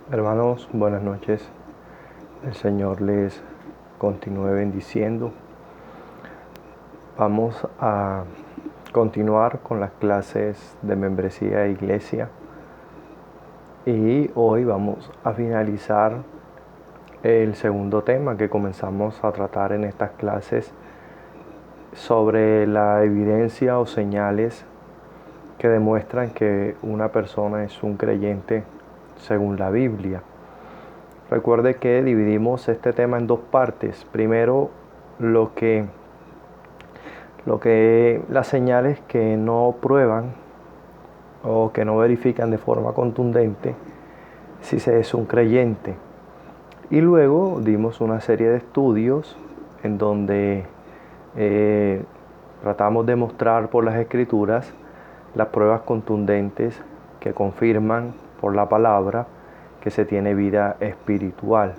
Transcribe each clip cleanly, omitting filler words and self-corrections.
Hermanos, buenas noches. El Señor les continúe bendiciendo. Vamos a continuar con las clases de membresía de iglesia y hoy vamos a finalizar el segundo tema que comenzamos a tratar en estas clases sobre la evidencia o señales que demuestran que una persona es un creyente según la Biblia. Recuerde que dividimos este tema en dos partes. Primero, las señales que no prueban o que no verifican de forma contundente si se es un creyente. Y luego dimos una serie de estudios en donde tratamos de mostrar por las Escrituras las pruebas contundentes que confirman por la palabra que se tiene vida espiritual.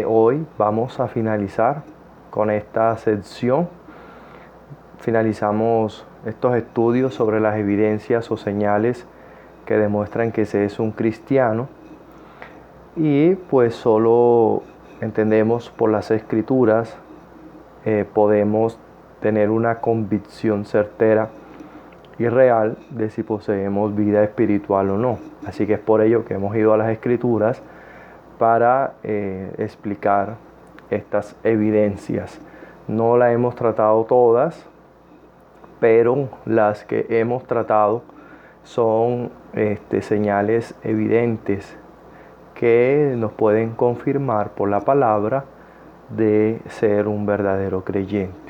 Hoy vamos a finalizar con esta sección. Finalizamos estos estudios sobre las evidencias o señales que demuestran que se es un cristiano y pues solo entendemos por las Escrituras podemos tener una convicción certera y real de si poseemos vida espiritual o no. Así que es por ello que hemos ido a las Escrituras para explicar estas evidencias. No las hemos tratado todas, pero las que hemos tratado son señales evidentes que nos pueden confirmar por la palabra de ser un verdadero creyente.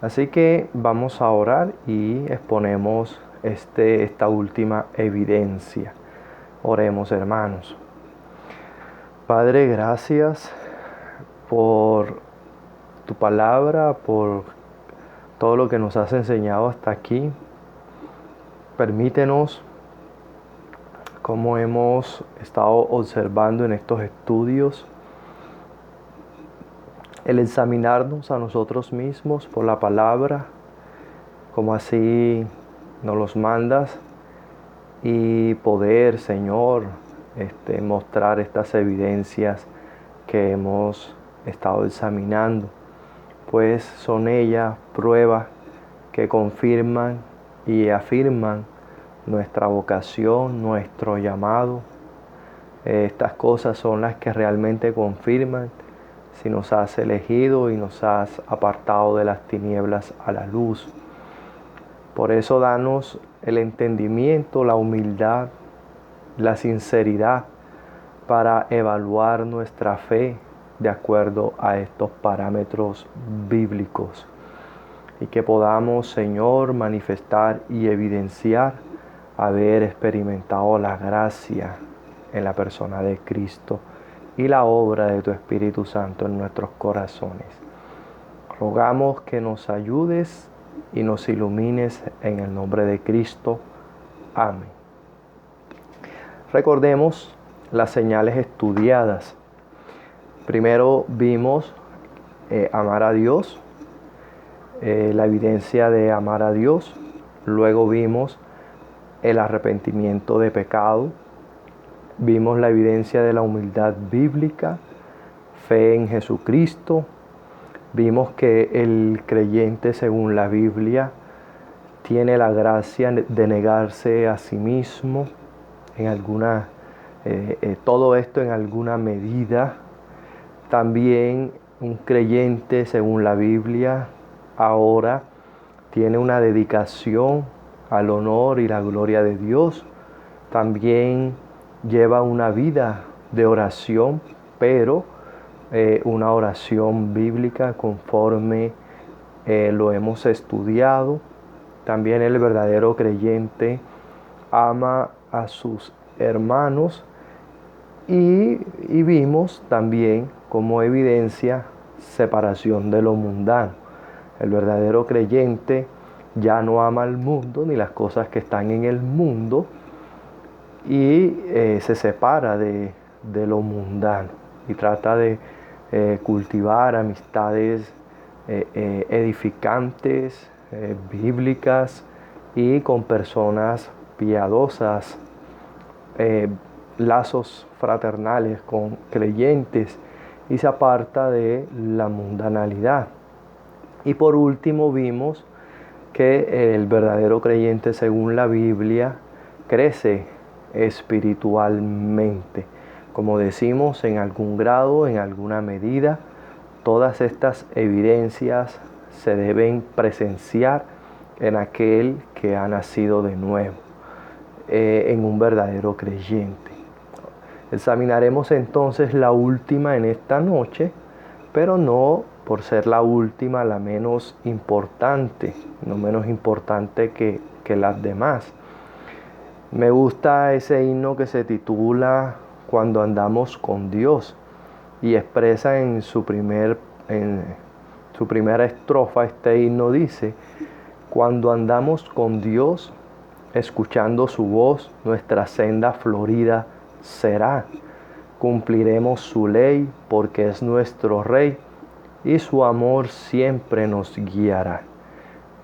Así que vamos a orar y exponemos esta última evidencia. Oremos, hermanos. Padre, gracias por tu palabra, por todo lo que nos has enseñado hasta aquí. Permítenos, como hemos estado observando en estos estudios, el examinarnos a nosotros mismos por la palabra, como así nos los mandas, y poder, Señor, mostrar estas evidencias que hemos estado examinando, pues son ellas pruebas que confirman y afirman nuestra vocación, nuestro llamado. Estas cosas son las que realmente confirman si nos has elegido y nos has apartado de las tinieblas a la luz. Por eso danos el entendimiento, la humildad, la sinceridad para evaluar nuestra fe de acuerdo a estos parámetros bíblicos. Y que podamos, Señor, manifestar y evidenciar haber experimentado la gracia en la persona de Cristo y la obra de tu Espíritu Santo en nuestros corazones. Rogamos que nos ayudes y nos ilumines en el nombre de Cristo. Amén. Recordemos las señales estudiadas. Primero vimos amar a Dios, la evidencia de amar a Dios. Luego vimos el arrepentimiento de pecado. Vimos la evidencia de la humildad bíblica, fe en Jesucristo. Vimos que el creyente, según la Biblia, tiene la gracia de negarse a sí mismo todo esto en alguna medida. También un creyente, según la Biblia, ahora tiene una dedicación al honor y la gloria de Dios. También lleva una vida de oración, pero una oración bíblica conforme lo hemos estudiado. También el verdadero creyente ama a sus hermanos y vimos también como evidencia separación de lo mundano. El verdadero creyente ya no ama al mundo ni las cosas que están en el mundo y se separa de lo mundano y trata de cultivar amistades edificantes, bíblicas y con personas piadosas, lazos fraternales con creyentes y se aparta de la mundanalidad. Y por último vimos que el verdadero creyente, según la Biblia, crece espiritualmente. Como decimos, en algún grado, en alguna medida, todas estas evidencias se deben presenciar en aquel que ha nacido de nuevo, en un verdadero creyente. Examinaremos entonces la última en esta noche, pero no por ser la última la menos importante, no menos importante que las demás. Me gusta ese himno que se titula Cuando andamos con Dios y expresa en su primera estrofa, este himno dice: cuando andamos con Dios, escuchando su voz, nuestra senda florida será. Cumpliremos su ley porque es nuestro Rey y su amor siempre nos guiará.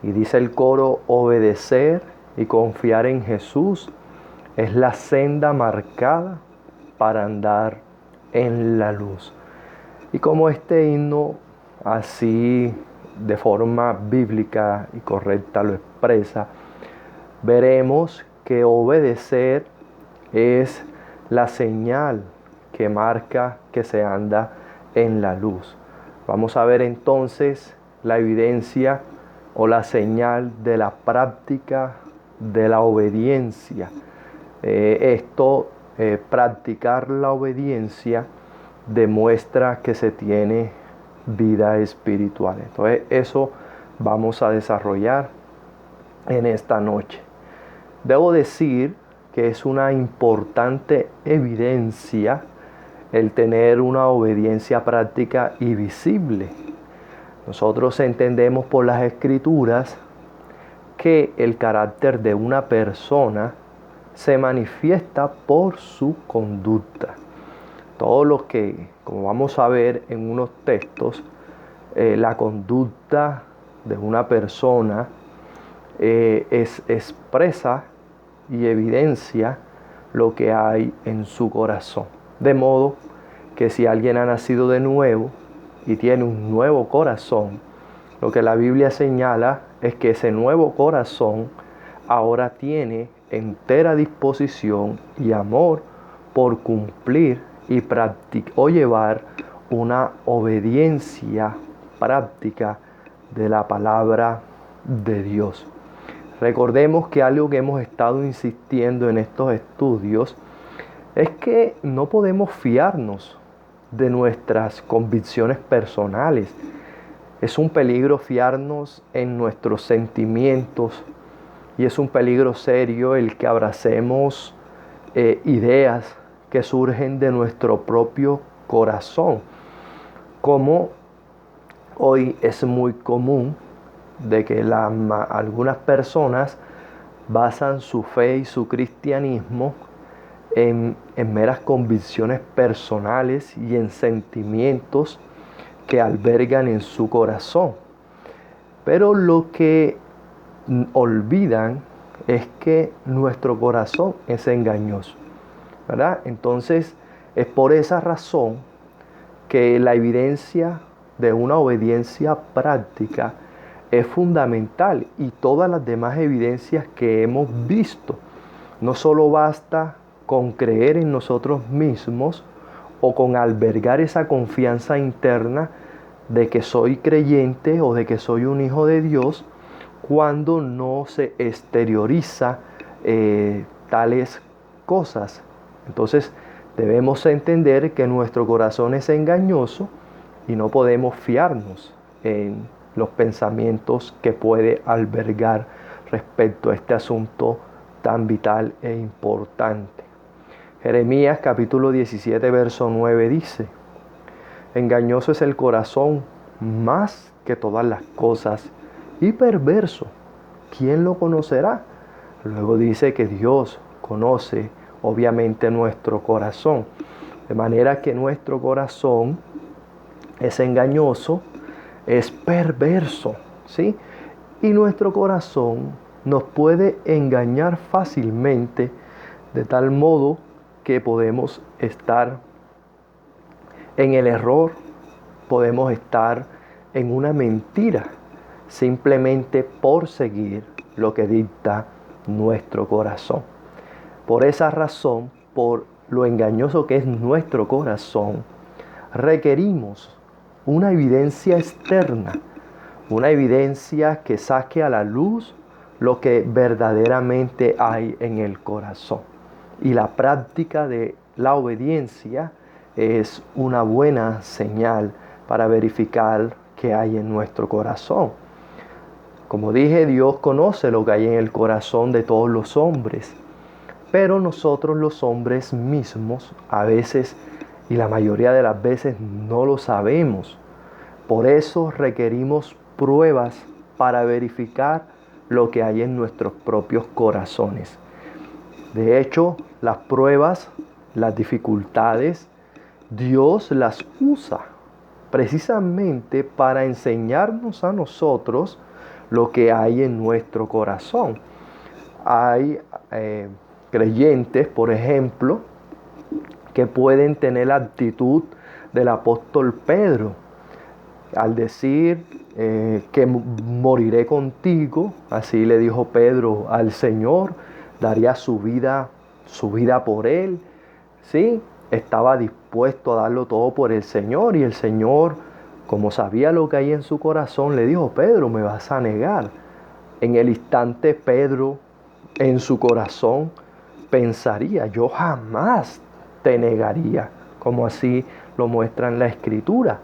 Y dice el coro: obedecer y confiar en Jesús es la senda marcada para andar en la luz. Y como este himno así de forma bíblica y correcta lo expresa, veremos que obedecer es la señal que marca que se anda en la luz. Vamos a ver entonces la evidencia o la señal de la práctica de la obediencia. Practicar la obediencia demuestra que se tiene vida espiritual. Entonces eso vamos a desarrollar en esta noche. Debo decir que es una importante evidencia el tener una obediencia práctica y visible. Nosotros entendemos por las Escrituras que el carácter de una persona se manifiesta por su conducta. Todo lo que, como vamos a ver en unos textos, la conducta de una persona expresa y evidencia lo que hay en su corazón. De modo que si alguien ha nacido de nuevo y tiene un nuevo corazón, lo que la Biblia señala es que ese nuevo corazón ahora tiene entera disposición y amor por cumplir y practicar o llevar una obediencia práctica de la palabra de Dios. Recordemos que algo que hemos estado insistiendo en estos estudios es que no podemos fiarnos de nuestras convicciones personales. Es un peligro fiarnos en nuestros sentimientos y es un peligro serio el que abracemos ideas que surgen de nuestro propio corazón. Como hoy es muy común de que algunas personas basan su fe y su cristianismo en meras convicciones personales y en sentimientos que albergan en su corazón. Pero lo que olvidan es que nuestro corazón es engañoso, ¿verdad? Entonces es por esa razón que la evidencia de una obediencia práctica es fundamental, y todas las demás evidencias que hemos visto. No solo basta con creer en nosotros mismos o con albergar esa confianza interna de que soy creyente o de que soy un hijo de Dios, cuando no se exterioriza tales cosas. Entonces debemos entender que nuestro corazón es engañoso y no podemos fiarnos en los pensamientos que puede albergar respecto a este asunto tan vital e importante. Jeremías capítulo 17 verso 9 dice: engañoso es el corazón más que todas las cosas y perverso, ¿quién lo conocerá? Luego dice que Dios conoce obviamente nuestro corazón, de manera que nuestro corazón es engañoso, es perverso, ¿sí? Y nuestro corazón nos puede engañar fácilmente, de tal modo que podemos estar en el error, podemos estar en una mentira, simplemente por seguir lo que dicta nuestro corazón. Por esa razón, por lo engañoso que es nuestro corazón, requerimos una evidencia externa, una evidencia que saque a la luz lo que verdaderamente hay en el corazón. Y la práctica de la obediencia es una buena señal para verificar qué hay en nuestro corazón. Como dije, Dios conoce lo que hay en el corazón de todos los hombres, pero nosotros los hombres mismos a veces y la mayoría de las veces no lo sabemos. Por eso requerimos pruebas para verificar lo que hay en nuestros propios corazones. De hecho, las pruebas, las dificultades, Dios las usa precisamente para enseñarnos a nosotros lo que hay en nuestro corazón. Hay creyentes, por ejemplo, que pueden tener la actitud del apóstol Pedro al decir que moriré contigo. Así le dijo Pedro al Señor, daría su vida por él. Sí, estaba dispuesto a darlo todo por el Señor, y el Señor, como sabía lo que hay en su corazón, le dijo: Pedro, me vas a negar. En el instante Pedro, en su corazón, pensaría: yo jamás te negaría, como así lo muestra en la Escritura.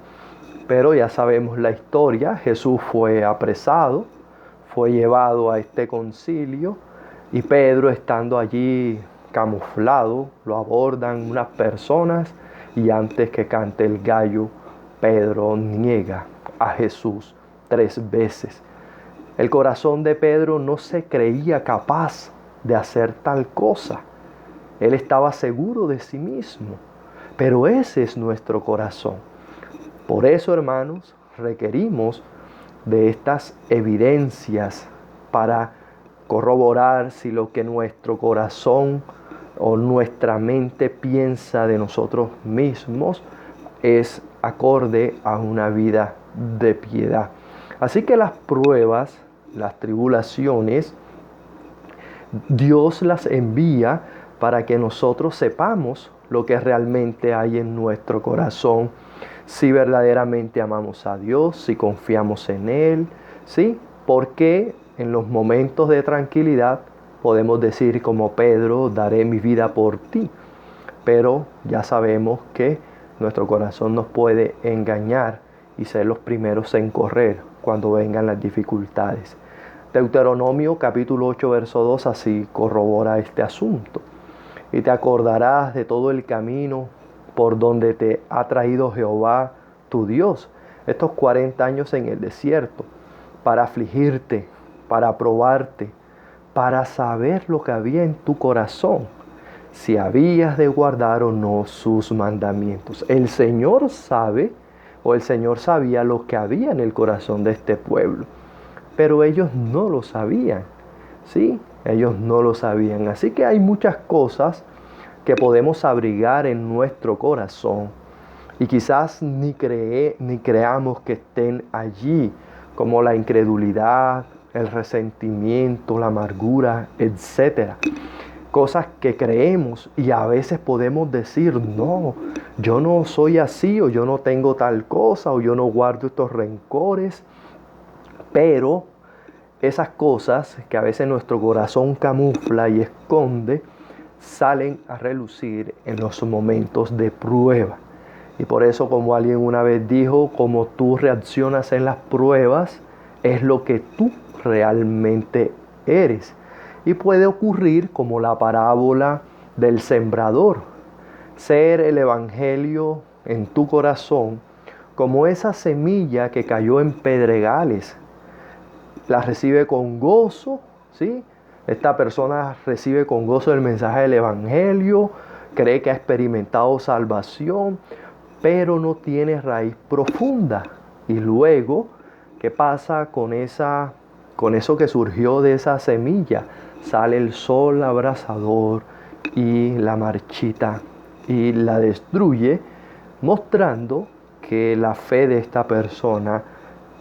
Pero ya sabemos la historia. Jesús fue apresado, fue llevado a este concilio, y Pedro, estando allí camuflado, lo abordan unas personas, y antes que cante el gallo, Pedro niega a Jesús 3 veces. El corazón de Pedro no se creía capaz de hacer tal cosa. Él estaba seguro de sí mismo, pero ese es nuestro corazón. Por eso, hermanos, requerimos de estas evidencias para corroborar si lo que nuestro corazón o nuestra mente piensa de nosotros mismos es acorde a una vida de piedad. Así que las pruebas, las tribulaciones, Dios las envía para que nosotros sepamos lo que realmente hay en nuestro corazón, si verdaderamente amamos a Dios, si confiamos en Él, ¿sí? Porque en los momentos de tranquilidad podemos decir como Pedro: daré mi vida por ti. Pero ya sabemos que nuestro corazón nos puede engañar y ser los primeros en correr cuando vengan las dificultades. Deuteronomio capítulo 8 verso 2 así corrobora este asunto. Y te acordarás de todo el camino por donde te ha traído Jehová tu Dios estos 40 años en el desierto, para afligirte, para probarte, para saber lo que había en tu corazón, si habías de guardar o no sus mandamientos. El Señor sabe, o el Señor sabía lo que había en el corazón de este pueblo, pero ellos no lo sabían, ¿sí? Ellos no lo sabían. Así que hay muchas cosas que podemos abrigar en nuestro corazón y quizás ni creamos que estén allí, como la incredulidad, el resentimiento, la amargura, etcétera. Cosas que creemos y a veces podemos decir: no, yo no soy así, o yo no tengo tal cosa, o yo no guardo estos rencores. Pero esas cosas que a veces nuestro corazón camufla y esconde, salen a relucir en los momentos de prueba. Y por eso, como alguien una vez dijo, como tú reaccionas en las pruebas es lo que tú realmente eres. Y puede ocurrir como la parábola del sembrador, ser el evangelio en tu corazón como esa semilla que cayó en pedregales. La recibe con gozo, ¿sí? Esta persona recibe con gozo el mensaje del evangelio, cree que ha experimentado salvación, pero no tiene raíz profunda. Y luego, ¿qué pasa con eso que surgió de esa semilla? Sale el sol abrasador y la marchita y la destruye, mostrando que la fe de esta persona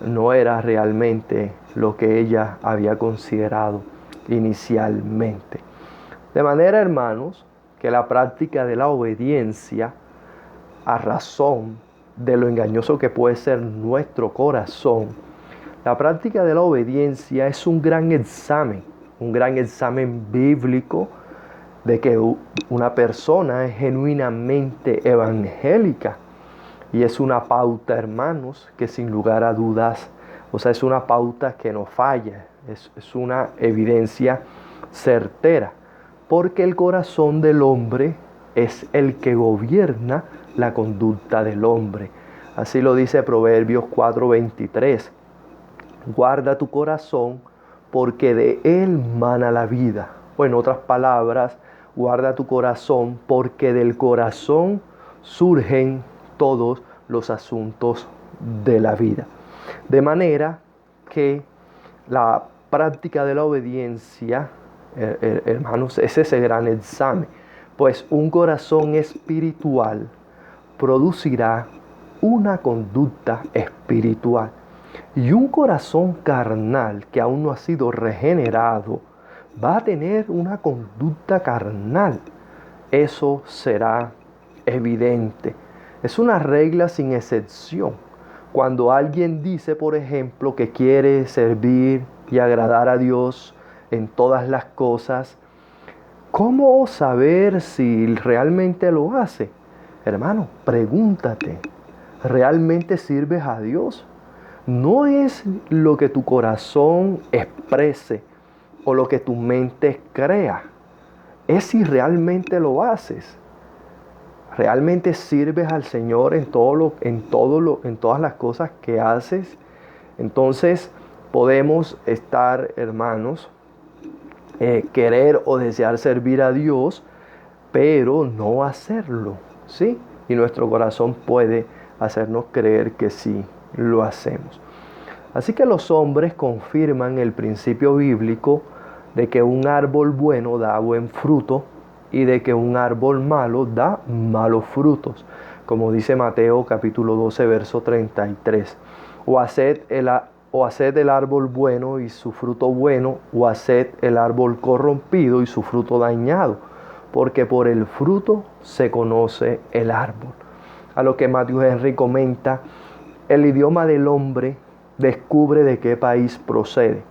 no era realmente lo que ella había considerado inicialmente. De manera, hermanos, que la práctica de la obediencia a razón de lo engañoso que puede ser nuestro corazón, la práctica de la obediencia es un gran examen bíblico de que una persona es genuinamente evangélica. Y es una pauta, hermanos, que sin lugar a dudas, es una pauta que no falla, es una evidencia certera, porque el corazón del hombre es el que gobierna la conducta del hombre. Así lo dice Proverbios 4:23. Guarda tu corazón, porque de él mana la vida. O en otras palabras, guarda tu corazón, porque del corazón surgen todos los asuntos de la vida. De manera que la práctica de la obediencia, hermanos, es ese gran examen. Pues un corazón espiritual producirá una conducta espiritual. Y un corazón carnal que aún no ha sido regenerado va a tener una conducta carnal. Eso será evidente. Es una regla sin excepción. Cuando alguien dice, por ejemplo, que quiere servir y agradar a Dios en todas las cosas, ¿cómo saber si realmente lo hace? Hermano, pregúntate, ¿realmente sirves a Dios? No es lo que tu corazón exprese o lo que tu mente crea. Es si realmente lo haces. ¿Realmente sirves al Señor en todas las cosas que haces? Entonces podemos estar, hermanos, querer o desear servir a Dios, pero no hacerlo, ¿sí? Y nuestro corazón puede hacernos creer que sí lo hacemos. Así que los hombres confirman el principio bíblico de que un árbol bueno da buen fruto y de que un árbol malo da malos frutos, como dice Mateo capítulo 12, verso 33. O haced el árbol bueno y su fruto bueno, o haced el árbol corrompido y su fruto dañado, porque por el fruto se conoce el árbol. A lo que Matthew Henry comenta, el idioma del hombre descubre de qué país procede,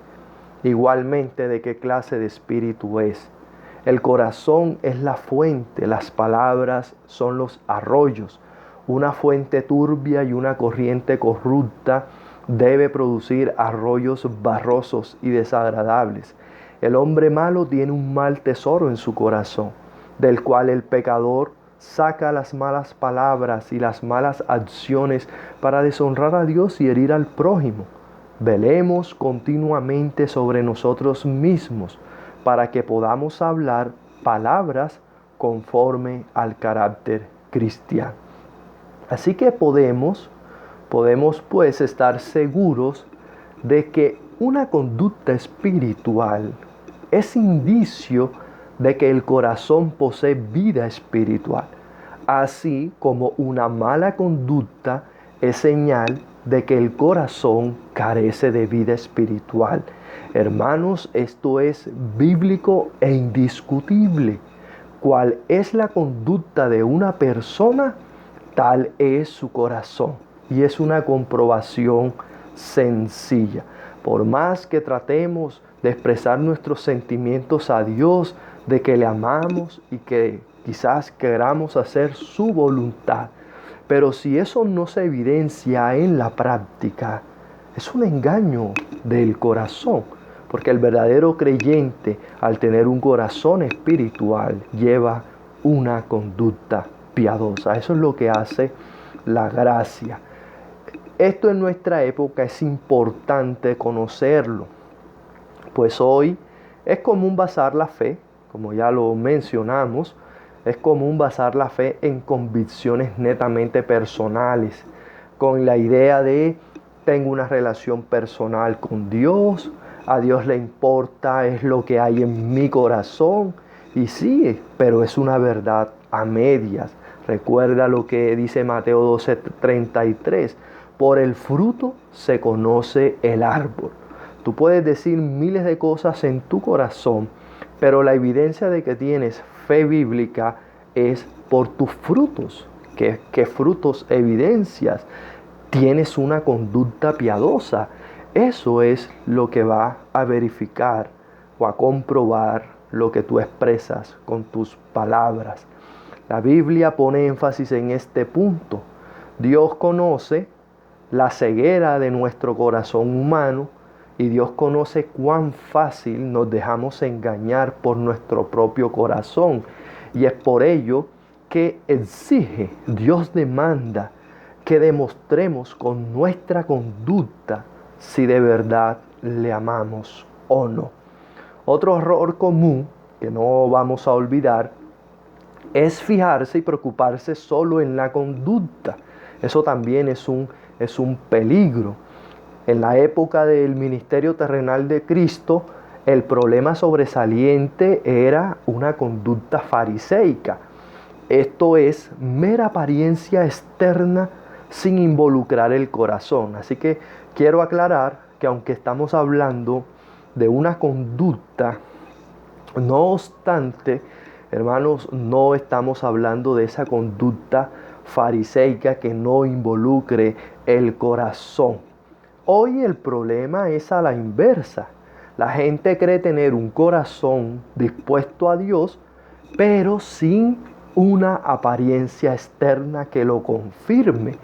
igualmente de qué clase de espíritu es. El corazón es la fuente, las palabras son los arroyos. Una fuente turbia y una corriente corrupta debe producir arroyos barrosos y desagradables. El hombre malo tiene un mal tesoro en su corazón, del cual el pecador saca las malas palabras y las malas acciones para deshonrar a Dios y herir al prójimo. Velemos continuamente sobre nosotros mismos para que podamos hablar palabras conforme al carácter cristiano. Así que podemos pues estar seguros de que una conducta espiritual es indicio de que el corazón posee vida espiritual, así como una mala conducta es señal de que el corazón carece de vida espiritual. Hermanos, esto es bíblico e indiscutible. ¿Cuál es la conducta de una persona? Tal es su corazón. Y es una comprobación sencilla. Por más que tratemos de expresar nuestros sentimientos a Dios, de que le amamos y que quizás queramos hacer su voluntad, pero si eso no se evidencia en la práctica, es un engaño del corazón, porque el verdadero creyente, al tener un corazón espiritual, lleva una conducta piadosa. Eso es lo que hace la gracia. Esto en nuestra época es importante conocerlo, pues hoy es común basar la fe, como ya lo mencionamos, es común basar la fe en convicciones netamente personales, con la idea de tengo una relación personal con Dios, a Dios le importa es lo que hay en mi corazón, Y sí, pero es una verdad a medias. Recuerda lo que dice Mateo 12:33. Por el fruto se conoce el árbol. Tú puedes decir miles de cosas en tu corazón, pero la evidencia de que tienes fe bíblica es por tus frutos. ¿Qué frutos evidencias? Tienes una conducta piadosa. Eso es lo que va a verificar o a comprobar lo que tú expresas con tus palabras. La Biblia pone énfasis en este punto. Dios conoce la ceguera de nuestro corazón humano y Dios conoce cuán fácil nos dejamos engañar por nuestro propio corazón. Y es por ello que exige, Dios demanda que demostremos con nuestra conducta si de verdad le amamos o no. Otro error común que no vamos a olvidar es fijarse y preocuparse solo en la conducta. Eso también es un peligro. En la época del ministerio terrenal de Cristo, el problema sobresaliente era una conducta fariseica. Esto es mera apariencia externa sin involucrar el corazón. Así que quiero aclarar que aunque estamos hablando de una conducta, no obstante, hermanos, no estamos hablando de esa conducta fariseica que no involucre el corazón. Hoy el problema es a la inversa. La gente cree tener un corazón dispuesto a Dios, pero sin una apariencia externa que lo confirme.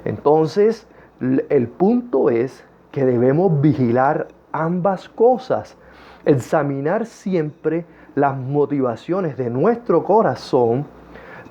Entonces, el punto es que debemos vigilar ambas cosas, examinar siempre las motivaciones de nuestro corazón,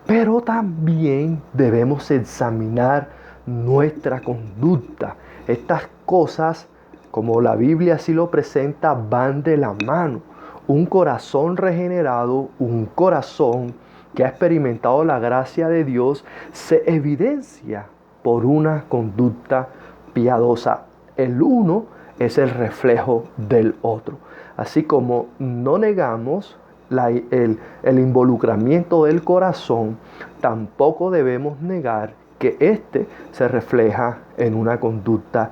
pero también debemos examinar nuestra conducta. Estas cosas, como la Biblia así lo presenta, van de la mano. Un corazón regenerado, un corazón que ha experimentado la gracia de Dios, se evidencia por una conducta piadosa. El uno es el reflejo del otro. Así como no negamos el involucramiento del corazón, tampoco debemos negar que éste se refleja en una conducta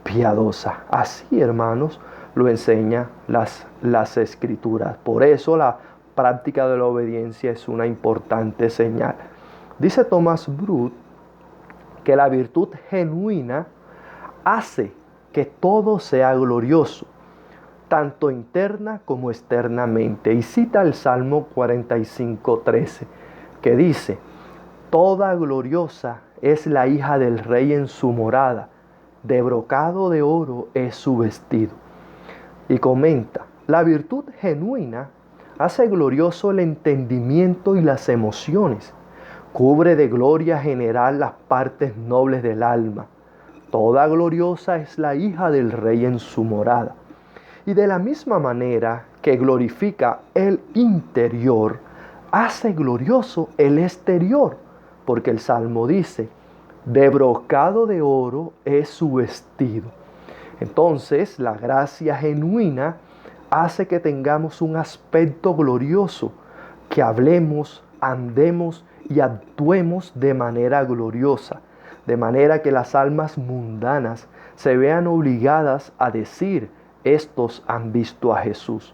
piadosa. Así, hermanos, lo enseñan las Escrituras. Por eso la práctica de la obediencia es una importante señal. Dice Thomas Brooks que la virtud genuina hace que todo sea glorioso, tanto interna como externamente. Y cita el Salmo 45:13, que dice: toda gloriosa es la hija del rey en su morada, de brocado de oro es su vestido. Y comenta: la virtud genuina hace glorioso el entendimiento y las emociones, cubre de gloria general las partes nobles del alma. Toda gloriosa es la hija del rey en su morada. Y de la misma manera que glorifica el interior, hace glorioso el exterior, porque el Salmo dice: de brocado de oro es su vestido. Entonces, la gracia genuina hace que tengamos un aspecto glorioso, que hablemos, andemos y actuemos de manera gloriosa, de manera que las almas mundanas se vean obligadas a decir: estos han visto a Jesús.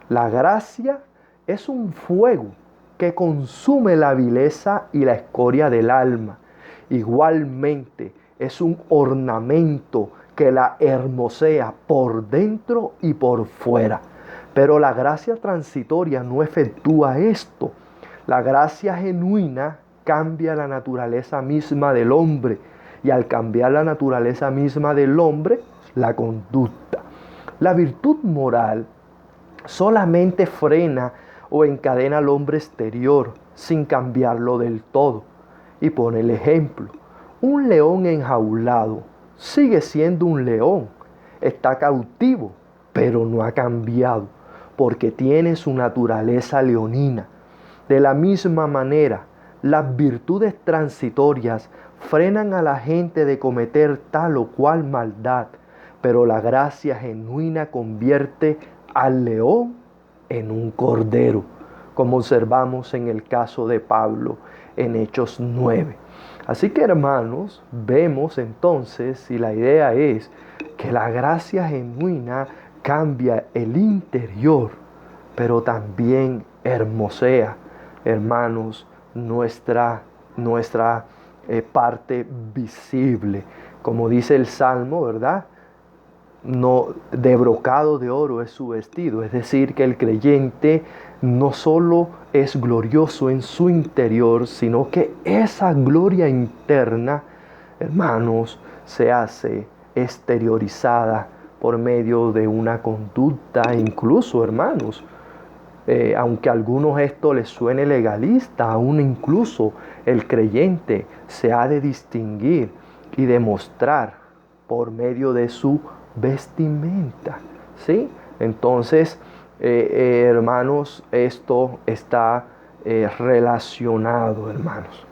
La gracia es un fuego que consume la vileza y la escoria del alma. Igualmente es un ornamento que la hermosea por dentro y por fuera. Pero la gracia transitoria no efectúa esto. La gracia genuina cambia la naturaleza misma del hombre, y al cambiar la naturaleza misma del hombre, la conducta. La virtud moral solamente frena o encadena al hombre exterior sin cambiarlo del todo. Y pone el ejemplo: un león enjaulado sigue siendo un león, está cautivo, pero no ha cambiado, porque tiene su naturaleza leonina. De la misma manera, las virtudes transitorias frenan a la gente de cometer tal o cual maldad, pero la gracia genuina convierte al león en un cordero. como observamos en el caso de Pablo en Hechos 9. Así que, hermanos, vemos entonces, y la idea es que la gracia genuina cambia el interior, pero también hermosea, hermanos, nuestra parte visible. Como dice el Salmo, ¿verdad? No, de brocado de oro es su vestido. Es decir, que el creyente no solo es glorioso en su interior, sino que esa gloria interna, hermanos, se hace exteriorizada por medio de una conducta, incluso, hermanos, aunque a algunos esto les suene legalista, aún incluso el creyente se ha de distinguir y demostrar por medio de su vestimenta, ¿sí? Entonces, hermanos, esto está relacionado, hermanos.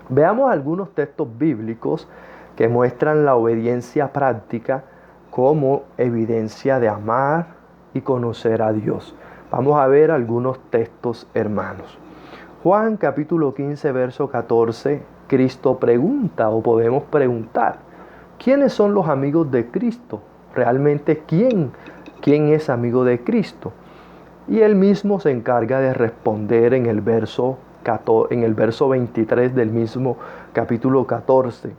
Veamos algunos textos bíblicos que muestran la obediencia práctica como evidencia de amar y conocer a Dios. Vamos a ver algunos textos, hermanos. Juan capítulo 15, verso 14, Cristo pregunta, o podemos preguntar, ¿quiénes son los amigos de Cristo? Realmente, ¿quién es amigo de Cristo? Y él mismo se encarga de responder en el verso 23 del mismo capítulo 14.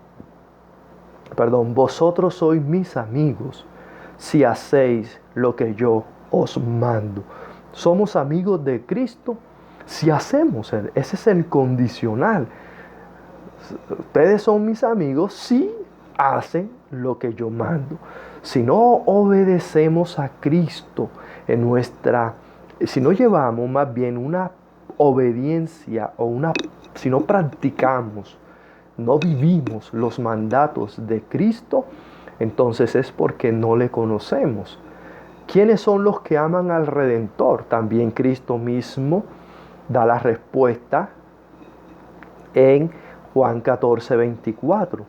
Vosotros sois mis amigos si hacéis lo que yo os mando. Somos amigos de Cristo si hacemos, ese es el condicional. Ustedes son mis amigos si hacen lo que yo mando. Si no obedecemos a Cristo si no llevamos más bien una obediencia si no practicamos, no vivimos los mandatos de Cristo, entonces es porque no le conocemos. ¿Quiénes son los que aman al Redentor? También Cristo mismo da la respuesta en Juan 14, 24.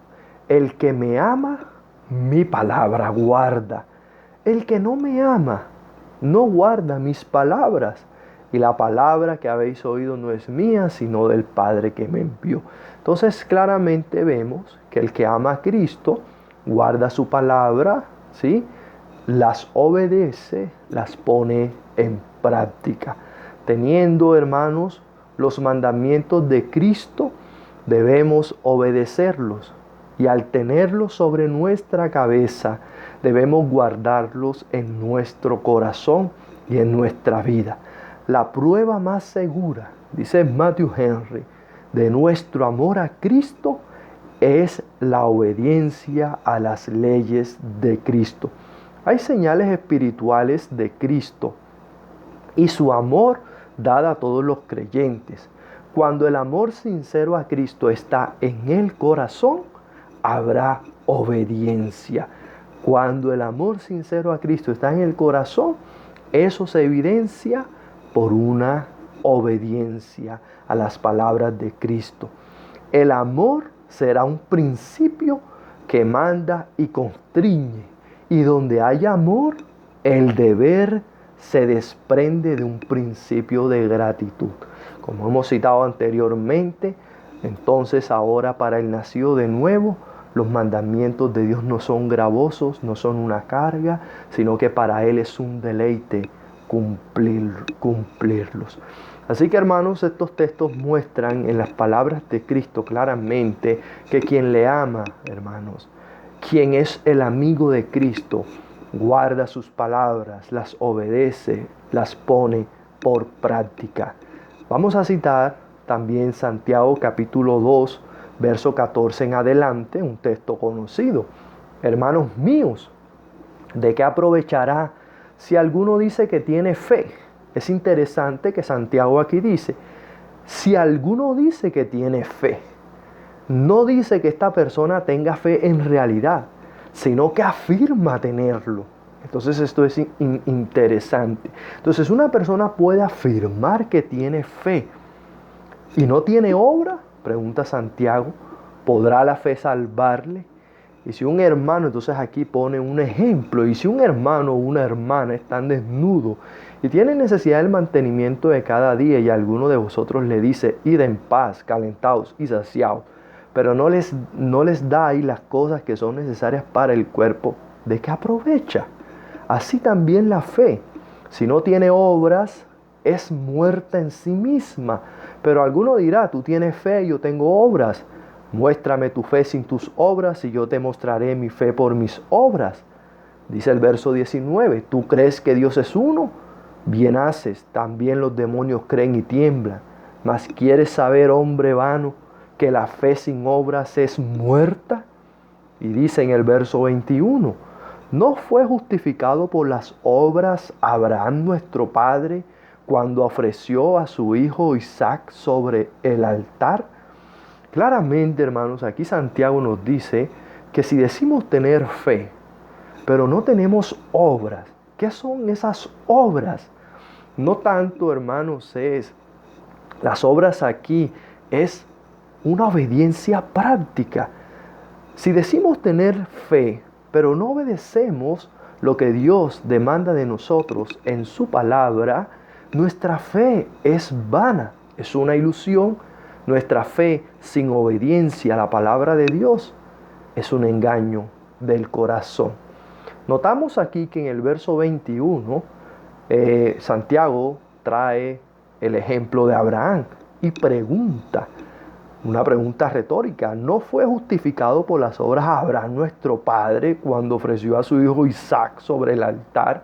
El que me ama, mi palabra guarda. El que no me ama, no guarda mis palabras. Y la palabra que habéis oído no es mía, sino del Padre que me envió. Entonces claramente vemos que el que ama a Cristo guarda su palabra, ¿sí? Las obedece, las pone en práctica. Teniendo, hermanos, los mandamientos de Cristo, debemos obedecerlos. Y al tenerlos sobre nuestra cabeza, debemos guardarlos en nuestro corazón y en nuestra vida. La prueba más segura, dice Matthew Henry, de nuestro amor a Cristo es la obediencia a las leyes de Cristo. Hay señales espirituales de Cristo y su amor dada a todos los creyentes. Cuando el amor sincero a Cristo está en el corazón, habrá obediencia. Cuando el amor sincero a Cristo está en el corazón, eso se evidencia por una obediencia a las palabras de Cristo. El amor será un principio que manda y constriñe. Y donde hay amor, el deber se desprende de un principio de gratitud. Como hemos citado anteriormente, entonces ahora para el nacido de nuevo, los mandamientos de Dios no son gravosos, no son una carga, sino que para Él es un deleite cumplirlos. Así que, hermanos, estos textos muestran en las palabras de Cristo claramente que quien le ama, hermanos, quien es el amigo de Cristo, guarda sus palabras, las obedece, las pone por práctica. Vamos a citar también Santiago capítulo 2, verso 14 en adelante, un texto conocido. Hermanos míos, ¿de qué aprovechará si alguno dice que tiene fe? Es interesante que Santiago aquí dice, si alguno dice que tiene fe, no dice que esta persona tenga fe en realidad, sino que afirma tenerlo. Entonces esto es interesante. Entonces una persona puede afirmar que tiene fe y no tiene obra, pregunta Santiago, ¿podrá la fe salvarle? Y si un hermano, entonces aquí pone un ejemplo, y si un hermano o una hermana están desnudos y tienen necesidad del mantenimiento de cada día, y alguno de vosotros le dice, id en paz, calentaos y saciaos, pero no les dais las cosas que son necesarias para el cuerpo, ¿de qué aprovecha? Así también la fe, si no tiene obras, es muerta en sí misma. Pero alguno dirá, tú tienes fe, yo tengo obras. Muéstrame tu fe sin tus obras y yo te mostraré mi fe por mis obras. Dice el verso 19, ¿tú crees que Dios es uno? Bien haces, también los demonios creen y tiemblan. Mas ¿quieres saber, hombre vano, que la fe sin obras es muerta? Y dice en el verso 21, ¿no fue justificado por las obras Abraham nuestro padre cuando ofreció a su hijo Isaac sobre el altar? Claramente, hermanos, aquí Santiago nos dice que si decimos tener fe, pero no tenemos obras, ¿qué son esas obras? No tanto, hermanos, las obras aquí es una obediencia práctica. Si decimos tener fe, pero no obedecemos lo que Dios demanda de nosotros en su palabra, nuestra fe es vana, es una ilusión. Nuestra fe sin obediencia a la palabra de Dios es un engaño del corazón. Notamos aquí que en el verso 21, Santiago trae el ejemplo de Abraham y pregunta, una pregunta retórica, ¿no fue justificado por las obras Abraham nuestro padre cuando ofreció a su hijo Isaac sobre el altar?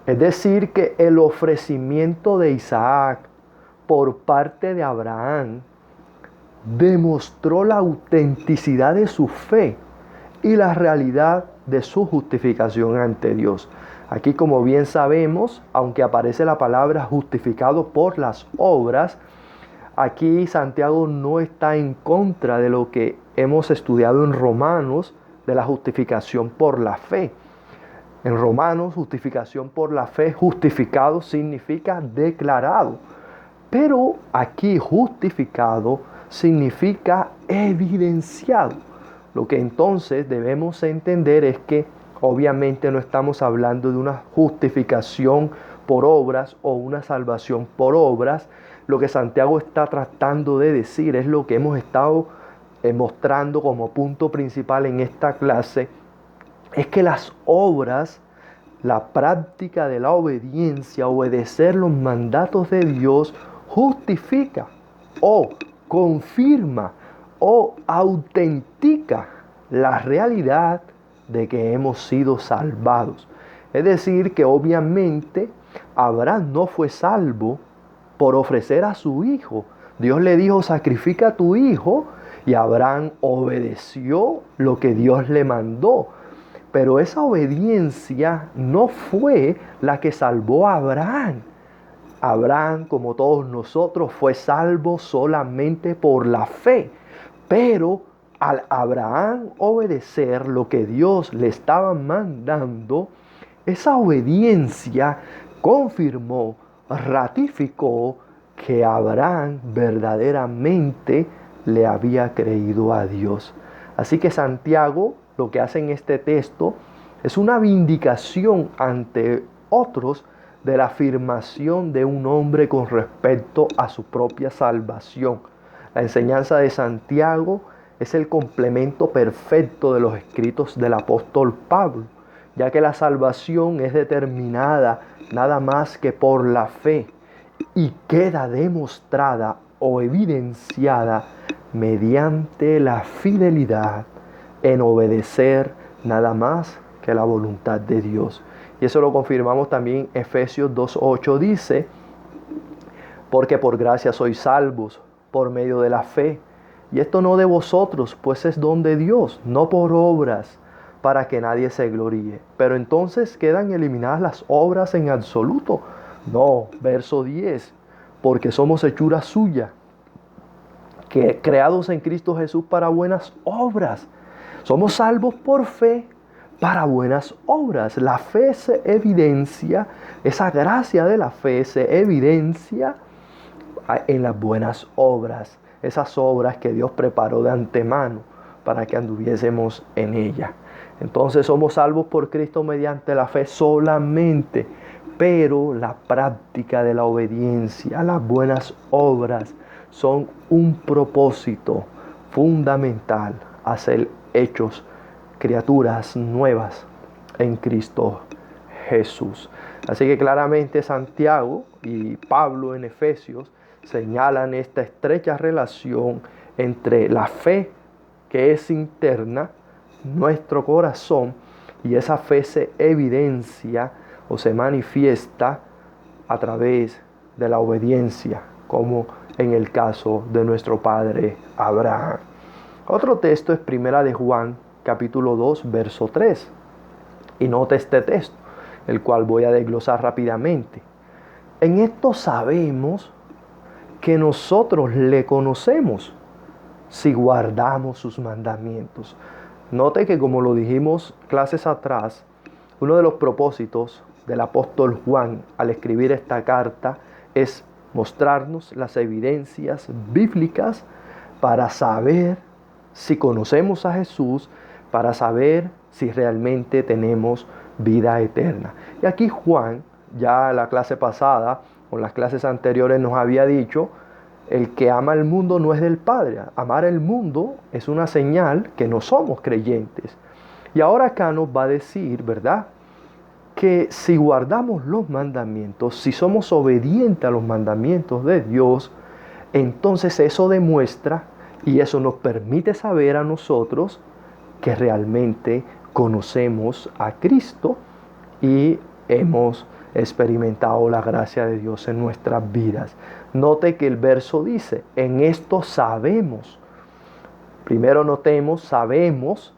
Es decir, que el ofrecimiento de Isaac por parte de Abraham demostró la autenticidad de su fe y la realidad de su justificación ante Dios. Aquí, como bien sabemos, aunque aparece la palabra justificado por las obras, aquí Santiago no está en contra de lo que hemos estudiado en Romanos, de la justificación por la fe. En Romanos, justificación por la fe, justificado significa declarado. Pero aquí justificado significa evidenciado. Lo que entonces debemos entender es que obviamente no estamos hablando de una justificación por obras o una salvación por obras. Lo que Santiago está tratando de decir es lo que hemos estado mostrando como punto principal en esta clase, es que las obras, la práctica de la obediencia, obedecer los mandatos de Dios, justifica o confirma o autentica la realidad de que hemos sido salvados. Es decir, que obviamente Abraham no fue salvo por ofrecer a su hijo. Dios le dijo, sacrifica a tu hijo, y Abraham obedeció lo que Dios le mandó. Pero esa obediencia no fue la que salvó a Abraham. Abraham, como todos nosotros, fue salvo solamente por la fe. Pero al Abraham obedecer lo que Dios le estaba mandando, esa obediencia confirmó, ratificó que Abraham verdaderamente le había creído a Dios. Así que Santiago lo que hace en este texto es una vindicación ante otros de la afirmación de un hombre con respecto a su propia salvación. La enseñanza de Santiago es el complemento perfecto de los escritos del apóstol Pablo, ya que la salvación es determinada nada más que por la fe y queda demostrada o evidenciada mediante la fidelidad en obedecer nada más que la voluntad de Dios. Y eso lo confirmamos también. Efesios 2:8 dice, porque por gracia sois salvos por medio de la fe, y esto no de vosotros, pues es don de Dios, no por obras, para que nadie se gloríe. Pero entonces quedan eliminadas las obras en absoluto. No, verso 10, porque somos hechura suya, que creados en Cristo Jesús para buenas obras. Somos salvos por fe para buenas obras. La fe se evidencia, esa gracia de la fe se evidencia en las buenas obras. Esas obras que Dios preparó de antemano. para que anduviésemos en ella. Entonces somos salvos por Cristo mediante la fe solamente, pero la práctica de la obediencia, las buenas obras, son un propósito fundamental a ser hechos criaturas nuevas en Cristo Jesús. Así que claramente Santiago y Pablo en Efesios señalan esta estrecha relación entre la fe que es interna, nuestro corazón, y esa fe se evidencia o se manifiesta a través de la obediencia, como en el caso de nuestro padre Abraham. Otro texto es Primera de Juan, capítulo 2, verso 3. Y nota este texto, el cual voy a desglosar rápidamente. En esto sabemos que nosotros le conocemos si guardamos sus mandamientos. Note que, como lo dijimos clases atrás, uno de los propósitos del apóstol Juan al escribir esta carta es mostrarnos las evidencias bíblicas para saber si conocemos a Jesús, para saber si realmente tenemos vida eterna. Y aquí Juan, ya la clase pasada o las clases anteriores, nos había dicho: el que ama el mundo no es del Padre. Amar el mundo es una señal que no somos creyentes. Y ahora acá nos va a decir, ¿verdad?, que si guardamos los mandamientos, si somos obedientes a los mandamientos de Dios, entonces eso demuestra y eso nos permite saber a nosotros que realmente conocemos a Cristo y hemos experimentado la gracia de Dios en nuestras vidas. Note que el verso dice: en esto sabemos. Primero notemos, sabemos,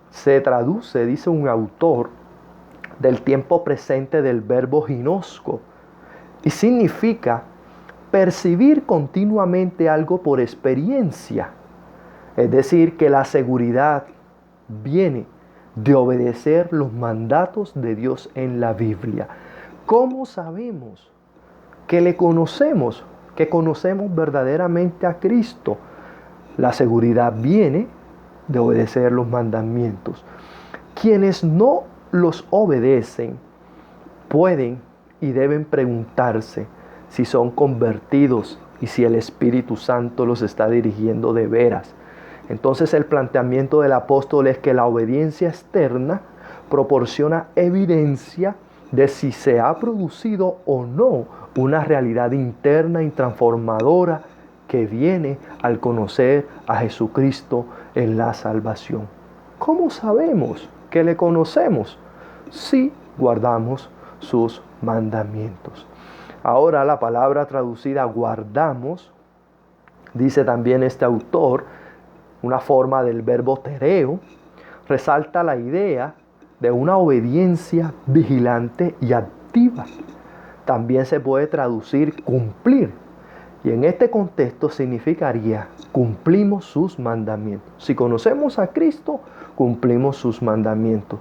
se traduce, dice un autor, del tiempo presente del verbo ginosco, y significa percibir continuamente algo por experiencia. Es decir, que la seguridad viene de obedecer los mandatos de Dios en la Biblia. ¿Cómo sabemos que le conocemos, que conocemos verdaderamente a Cristo? La seguridad viene de obedecer los mandamientos. Quienes no los obedecen pueden y deben preguntarse si son convertidos y si el Espíritu Santo los está dirigiendo de veras. Entonces el planteamiento del apóstol es que la obediencia externa proporciona evidencia de si se ha producido o no una realidad interna y transformadora que viene al conocer a Jesucristo en la salvación. ¿Cómo sabemos que le conocemos? Si guardamos sus mandamientos. Ahora la palabra traducida guardamos, dice también este autor, una forma del verbo tereo, resalta la idea de una obediencia vigilante y activa. También se puede traducir cumplir. Y en este contexto significaría cumplimos sus mandamientos. Si conocemos a Cristo, cumplimos sus mandamientos.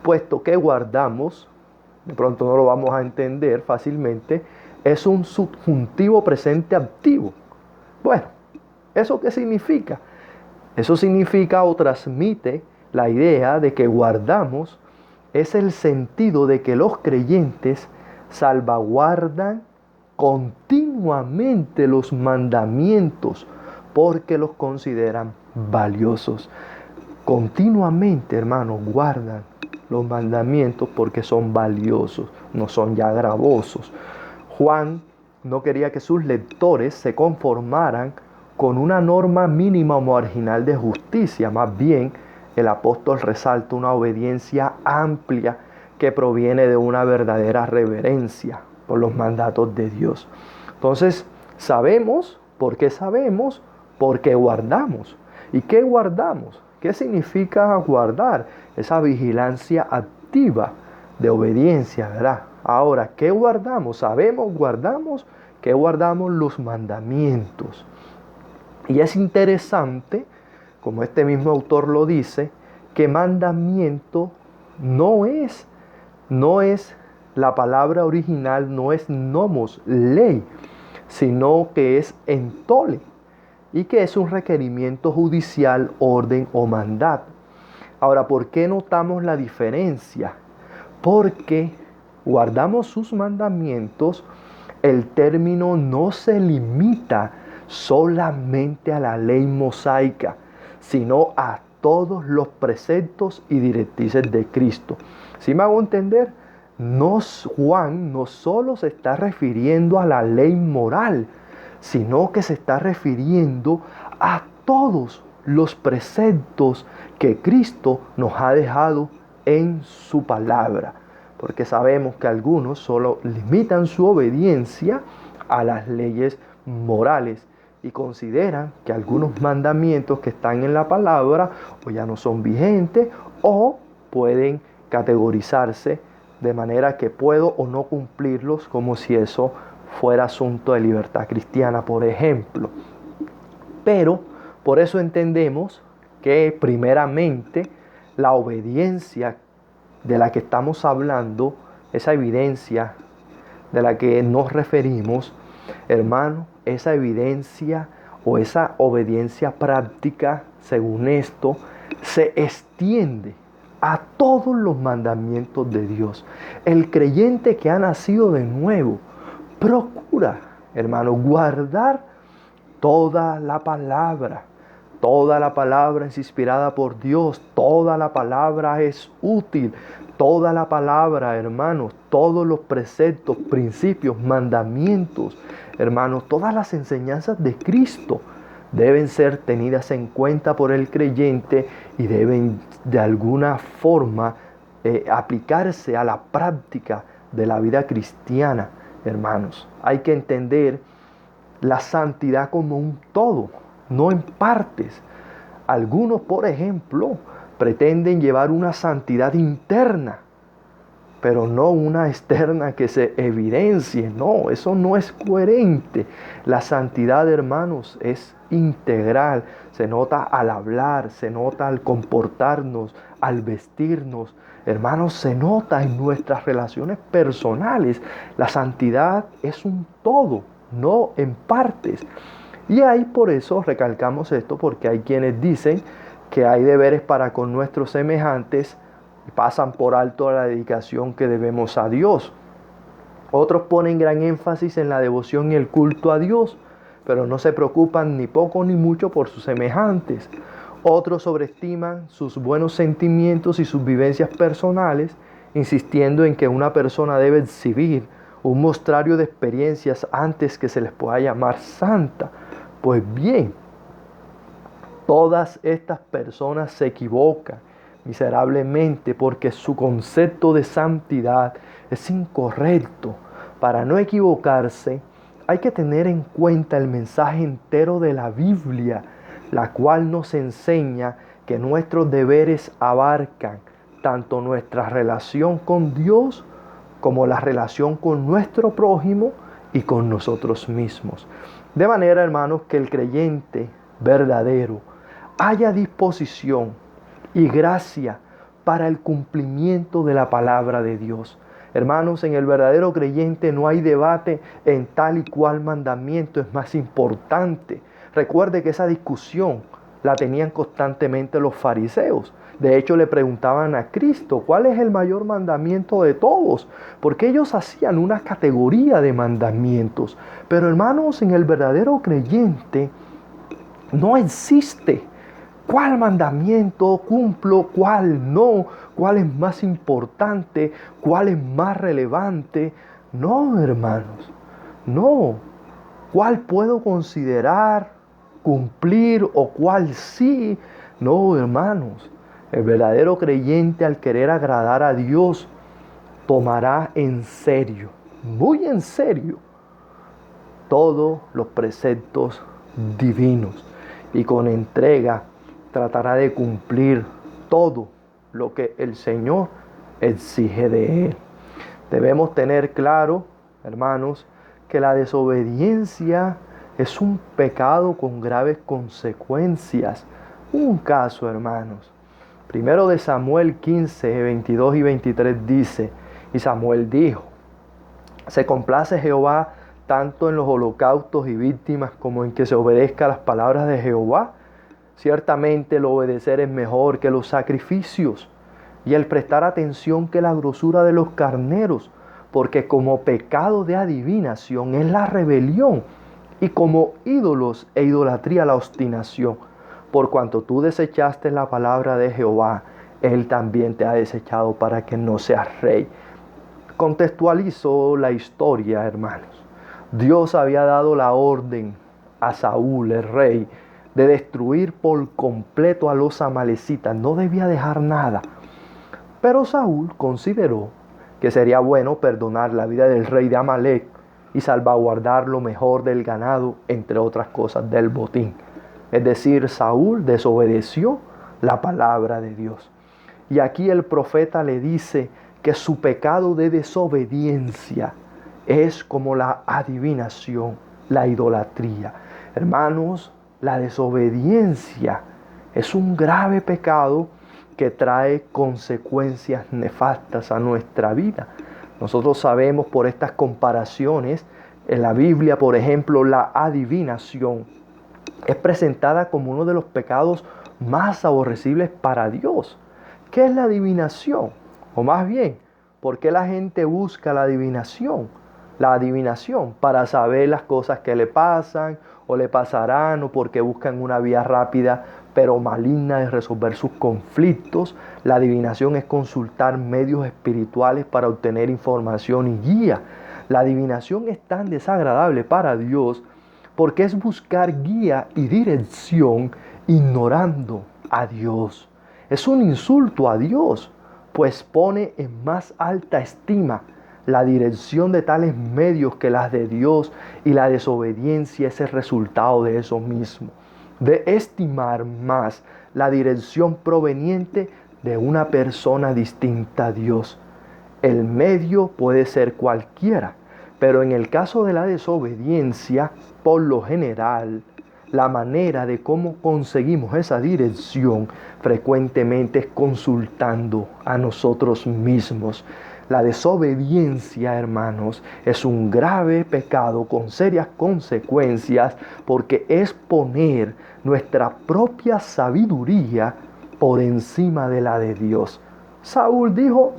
Puesto que guardamos, de pronto no lo vamos a entender fácilmente, es un subjuntivo presente activo. Bueno, ¿eso qué significa? Eso significa o transmite la idea de que guardamos es el sentido de que los creyentes salvaguardan continuamente los mandamientos porque los consideran valiosos. Continuamente, hermanos, guardan los mandamientos porque son valiosos, no son ya gravosos. Juan no quería que sus lectores se conformaran con una norma mínima o marginal de justicia. Más bien, el apóstol resalta una obediencia amplia que proviene de una verdadera reverencia por los mandatos de Dios. Entonces, sabemos, ¿por qué sabemos? Porque guardamos. ¿Y qué guardamos? ¿Qué significa guardar? Esa vigilancia activa de obediencia, ¿verdad? Ahora, ¿qué guardamos? Sabemos, guardamos, que guardamos los mandamientos. Y es interesante, como este mismo autor lo dice, que mandamiento no es la palabra original, no es nomos, ley, sino que es entole. y que es un requerimiento judicial, orden o mandato. Ahora, ¿por qué notamos la diferencia? Porque guardamos sus mandamientos, el término no se limita solamente a la ley mosaica, sino a todos los preceptos y directrices de Cristo. ¿Sí me hago entender? Juan no solo se está refiriendo a la ley moral, sino que se está refiriendo a todos los preceptos que Cristo nos ha dejado en su palabra. Porque sabemos que algunos solo limitan su obediencia a las leyes morales y consideran que algunos mandamientos que están en la palabra o ya no son vigentes o pueden categorizarse de manera que puedo o no cumplirlos, como si eso fuera asunto de libertad cristiana, por ejemplo. Pero por eso entendemos que primeramente la obediencia de la que estamos hablando, esa evidencia de la que nos referimos, hermano, esa evidencia o esa obediencia práctica, según esto, se extiende a todos los mandamientos de Dios. El creyente que ha nacido de nuevo procura, hermano, guardar toda la palabra. Toda la palabra es inspirada por Dios. Toda la palabra es útil. Toda la palabra, hermanos, todos los preceptos, principios, mandamientos, hermanos, todas las enseñanzas de Cristo deben ser tenidas en cuenta por el creyente y deben de alguna forma aplicarse a la práctica de la vida cristiana, hermanos. Hay que entender la santidad como un todo, no en partes. Algunos, por ejemplo, pretenden llevar una santidad interna, pero no una externa que se evidencie. No, eso no es coherente. La santidad, hermanos, es integral. Se nota al hablar, se nota al comportarnos, al vestirnos. Hermanos, se nota en nuestras relaciones personales. La santidad es un todo, no en partes. Y ahí por eso recalcamos esto, porque hay quienes dicen que hay deberes para con nuestros semejantes y pasan por alto la dedicación que debemos a Dios. Otros ponen gran énfasis en la devoción y el culto a Dios, pero no se preocupan ni poco ni mucho por sus semejantes. Otros sobreestiman sus buenos sentimientos y sus vivencias personales, insistiendo en que una persona debe exhibir un mostrario de experiencias antes que se les pueda llamar santa. Pues bien, todas estas personas se equivocan miserablemente porque su concepto de santidad es incorrecto. Para no equivocarse, hay que tener en cuenta el mensaje entero de la Biblia, la cual nos enseña que nuestros deberes abarcan tanto nuestra relación con Dios como la relación con nuestro prójimo y con nosotros mismos. De manera, hermanos, que el creyente verdadero haya disposición y gracia para el cumplimiento de la palabra de Dios. Hermanos, en el verdadero creyente no hay debate en tal y cual mandamiento es más importante. Recuerde que esa discusión la tenían constantemente los fariseos. De hecho, le preguntaban a Cristo, ¿cuál es el mayor mandamiento de todos? Porque ellos hacían una categoría de mandamientos. Pero hermanos, en el verdadero creyente no existe cuál mandamiento cumplo, cuál no, cuál es más importante, cuál es más relevante. No, hermanos, no. ¿Cuál puedo considerar cumplir o cuál sí? No, hermanos. El verdadero creyente, al querer agradar a Dios, tomará en serio, muy en serio, todos los preceptos divinos y con entrega tratará de cumplir todo lo que el Señor exige de él. Debemos tener claro, hermanos, que la desobediencia es un pecado con graves consecuencias. Un caso, hermanos. Primero de Samuel 15, 22 y 23 dice, y Samuel dijo, se complace Jehová tanto en los holocaustos y víctimas como en que se obedezca a las palabras de Jehová. Ciertamente el obedecer es mejor que los sacrificios, y el prestar atención que la grosura de los carneros, porque como pecado de adivinación es la rebelión, y como ídolos e idolatría la obstinación. Por cuanto tú desechaste la palabra de Jehová, Él también te ha desechado para que no seas rey. Contextualizo la historia, hermanos. Dios había dado la orden a Saúl, el rey, de destruir por completo a los amalecitas. No debía dejar nada. Pero Saúl consideró que sería bueno perdonar la vida del rey de Amalec y salvaguardar lo mejor del ganado, entre otras cosas, del botín. Es decir, Saúl desobedeció la palabra de Dios. Y aquí el profeta le dice que su pecado de desobediencia es como la adivinación, la idolatría. Hermanos, la desobediencia es un grave pecado que trae consecuencias nefastas a nuestra vida. Nosotros sabemos por estas comparaciones, en la Biblia, por ejemplo, la adivinación es presentada como uno de los pecados más aborrecibles para Dios. ¿Qué es la adivinación? O más bien, ¿por qué la gente busca la adivinación? La adivinación para saber las cosas que le pasan o le pasarán, o porque buscan una vía rápida pero maligna de resolver sus conflictos. La adivinación es consultar medios espirituales para obtener información y guía. La adivinación es tan desagradable para Dios porque es buscar guía y dirección ignorando a Dios. Es un insulto a Dios, pues pone en más alta estima la dirección de tales medios que las de Dios, y la desobediencia es el resultado de eso mismo, de estimar más la dirección proveniente de una persona distinta a Dios. El medio puede ser cualquiera, pero en el caso de la desobediencia, por lo general, la manera de cómo conseguimos esa dirección frecuentemente es consultando a nosotros mismos. La desobediencia, hermanos, es un grave pecado con serias consecuencias, porque es poner nuestra propia sabiduría por encima de la de Dios. Saúl dijo,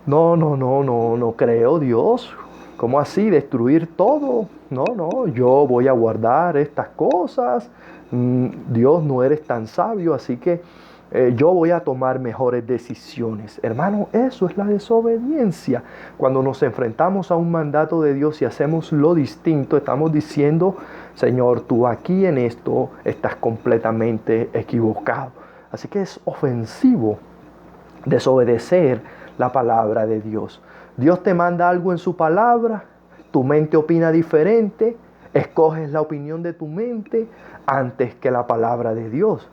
no creo, Dios. ¿Cómo así? ¿Destruir todo? No, yo voy a guardar estas cosas. Dios, no eres tan sabio, así que yo voy a tomar mejores decisiones. Hermano, eso es la desobediencia. Cuando nos enfrentamos a un mandato de Dios y hacemos lo distinto, estamos diciendo, Señor, tú aquí en esto estás completamente equivocado. Así que es ofensivo desobedecer la palabra de Dios. Dios te manda algo en su palabra, tu mente opina diferente, escoges la opinión de tu mente antes que la palabra de Dios.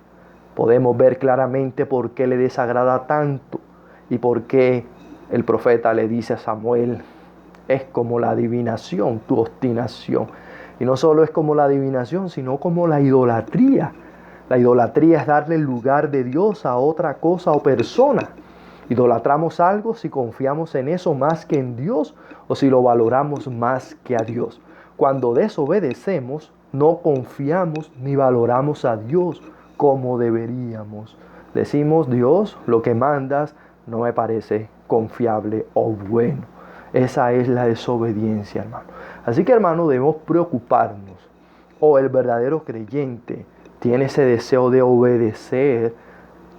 Podemos ver claramente por qué le desagrada tanto y por qué el profeta le dice a Samuel, es como la adivinación, tu obstinación. Y no solo es como la adivinación, sino como la idolatría. La idolatría es darle el lugar de Dios a otra cosa o persona. Idolatramos algo si confiamos en eso más que en Dios, o si lo valoramos más que a Dios. Cuando desobedecemos, no confiamos ni valoramos a Dios como deberíamos. Decimos, Dios, lo que mandas no me parece confiable o bueno. Esa es la desobediencia, hermano. Así que, hermano, debemos preocuparnos. O el verdadero creyente tiene ese deseo de obedecer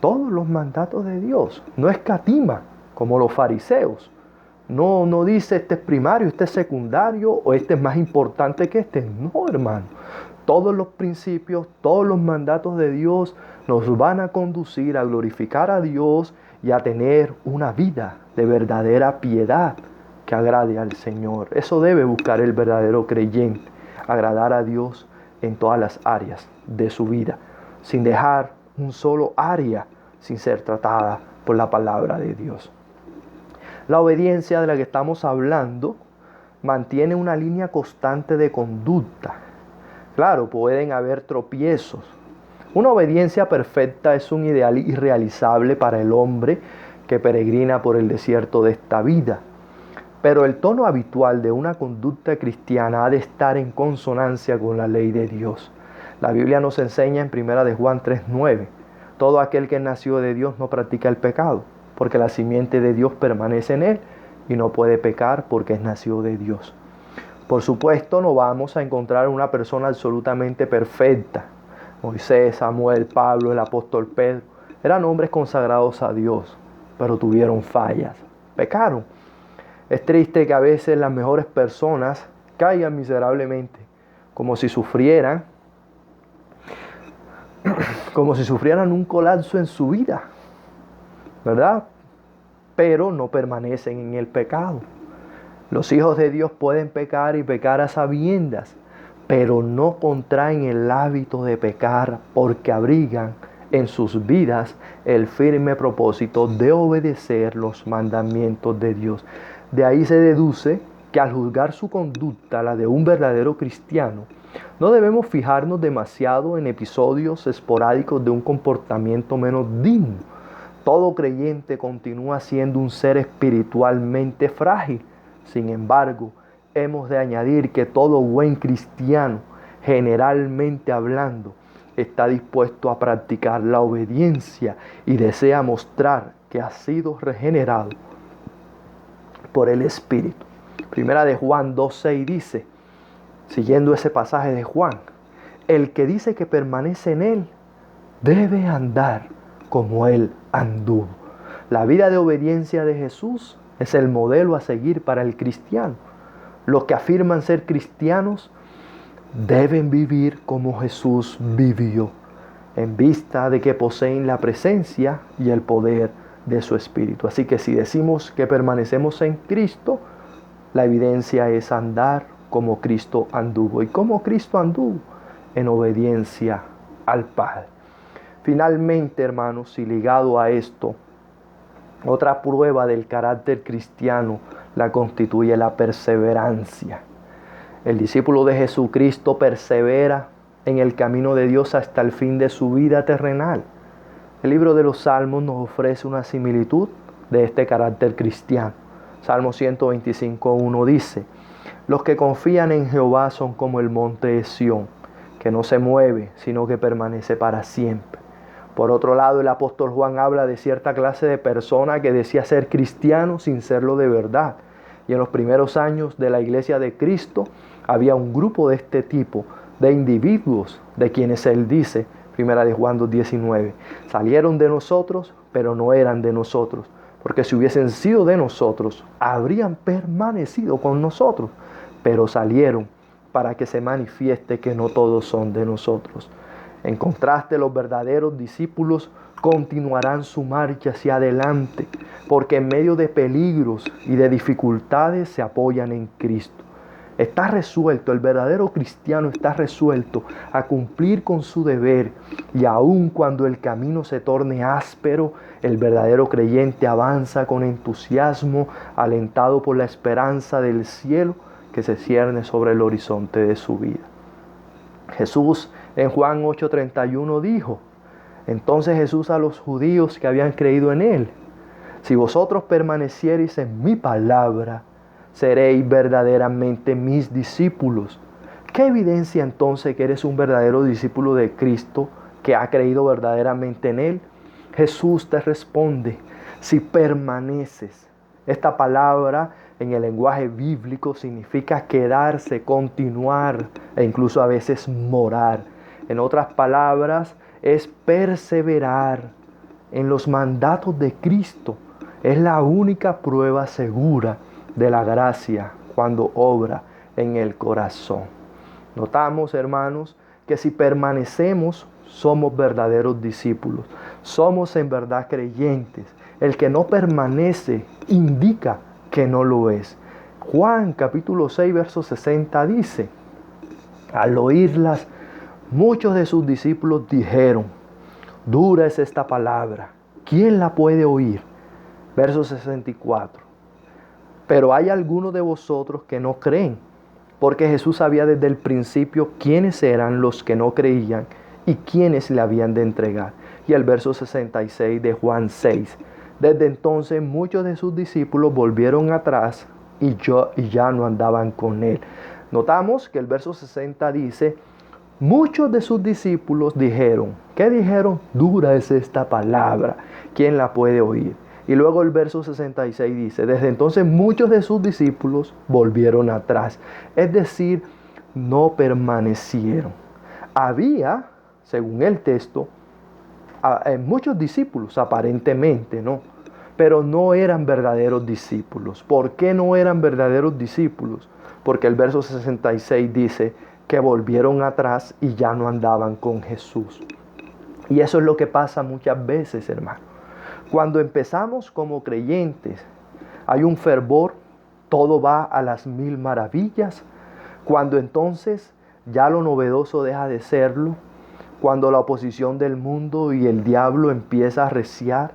todos los mandatos de Dios. No escatima como los fariseos. No dice este es primario, este es secundario, o este es más importante que este. No, hermano. Todos los principios, todos los mandatos de Dios nos van a conducir a glorificar a Dios y a tener una vida de verdadera piedad que agrade al Señor. Eso debe buscar el verdadero creyente, agradar a Dios en todas las áreas de su vida, sin dejar un solo área sin ser tratada por la palabra de Dios. La obediencia de la que estamos hablando mantiene una línea constante de conducta. Claro, pueden haber tropiezos. Una obediencia perfecta es un ideal irrealizable para el hombre que peregrina por el desierto de esta vida. Pero el tono habitual de una conducta cristiana ha de estar en consonancia con la ley de Dios. La Biblia nos enseña en 1 de Juan 3:9, todo aquel que nació de Dios no practica el pecado, porque la simiente de Dios permanece en él y no puede pecar porque es nacido de Dios. Por supuesto, no vamos a encontrar una persona absolutamente perfecta. Moisés, Samuel, Pablo, el apóstol Pedro, eran hombres consagrados a Dios, pero tuvieron fallas, pecaron. Es triste que a veces las mejores personas caigan miserablemente, como si sufrieran un colapso en su vida, ¿verdad? Pero no permanecen en el pecado. Los hijos de Dios pueden pecar y pecar a sabiendas, pero no contraen el hábito de pecar porque abrigan en sus vidas el firme propósito de obedecer los mandamientos de Dios. De ahí se deduce que al juzgar su conducta, la de un verdadero cristiano, no debemos fijarnos demasiado en episodios esporádicos de un comportamiento menos digno. Todo creyente continúa siendo un ser espiritualmente frágil. Sin embargo, hemos de añadir que todo buen cristiano, generalmente hablando, está dispuesto a practicar la obediencia y desea mostrar que ha sido regenerado por el Espíritu. Primera de Juan 2:6 dice, siguiendo ese pasaje de Juan, el que dice que permanece en él debe andar como él anduvo. La vida de obediencia de Jesús es el modelo a seguir para el cristiano. Los que afirman ser cristianos deben vivir como Jesús vivió, en vista de que poseen la presencia y el poder de su Espíritu. Así que si decimos que permanecemos en Cristo, la evidencia es andar como Cristo anduvo. ¿Y cómo Cristo anduvo? En obediencia al Padre. Finalmente, hermanos, y ligado a esto, otra prueba del carácter cristiano la constituye la perseverancia. El discípulo de Jesucristo persevera en el camino de Dios hasta el fin de su vida terrenal. El libro de los Salmos nos ofrece una similitud de este carácter cristiano. Salmo 125:1 dice, los que confían en Jehová son como el monte de Sión, que no se mueve, sino que permanece para siempre. Por otro lado, el apóstol Juan habla de cierta clase de persona que decía ser cristiano sin serlo de verdad. Y en los primeros años de la iglesia de Cristo había un grupo de este tipo de individuos de quienes él dice, Primera de Juan 2:19, salieron de nosotros, pero no eran de nosotros, porque si hubiesen sido de nosotros, habrían permanecido con nosotros, pero salieron para que se manifieste que no todos son de nosotros. En contraste, los verdaderos discípulos continuarán su marcha hacia adelante, porque en medio de peligros y de dificultades se apoyan en Cristo. Está resuelto, el verdadero cristiano está resuelto a cumplir con su deber, y aun cuando el camino se torne áspero, el verdadero creyente avanza con entusiasmo, alentado por la esperanza del cielo que se cierne sobre el horizonte de su vida. Jesús en Juan 8:31 dijo, entonces Jesús a los judíos que habían creído en él, si vosotros permaneciereis en mi palabra, seréis verdaderamente mis discípulos. ¿Qué evidencia entonces que eres un verdadero discípulo de Cristo, que ha creído verdaderamente en él? Jesús te responde, si permaneces. Esta palabra en el lenguaje bíblico significa quedarse, continuar e incluso a veces morar. En otras palabras, es perseverar en los mandatos de Cristo. Es la única prueba segura de la gracia cuando obra en el corazón. Notamos, hermanos, que si permanecemos, somos verdaderos discípulos. Somos en verdad creyentes. El que no permanece indica que no lo es. Juan capítulo 6, verso 60 dice, al oírlas, muchos de sus discípulos dijeron, dura es esta palabra, ¿quién la puede oír? Verso 64. Pero hay algunos de vosotros que no creen, porque Jesús sabía desde el principio quiénes eran los que no creían y quiénes le habían de entregar. Y el verso 66 de Juan 6. Desde entonces muchos de sus discípulos volvieron atrás y ya no andaban con él. Notamos que el verso 60 dice, muchos de sus discípulos dijeron, ¿qué dijeron? Dura es esta palabra, ¿quién la puede oír? Y luego el verso 66 dice, desde entonces muchos de sus discípulos volvieron atrás. Es decir, no permanecieron. Había, según el texto, muchos discípulos aparentemente, ¿no? Pero no eran verdaderos discípulos. ¿Por qué no eran verdaderos discípulos? Porque el verso 66 dice que volvieron atrás y ya no andaban con Jesús. Y eso es lo que pasa muchas veces, hermano. Cuando empezamos como creyentes, hay un fervor, todo va a las mil maravillas. Cuando entonces ya lo novedoso deja de serlo, cuando la oposición del mundo y el diablo empieza a arreciar,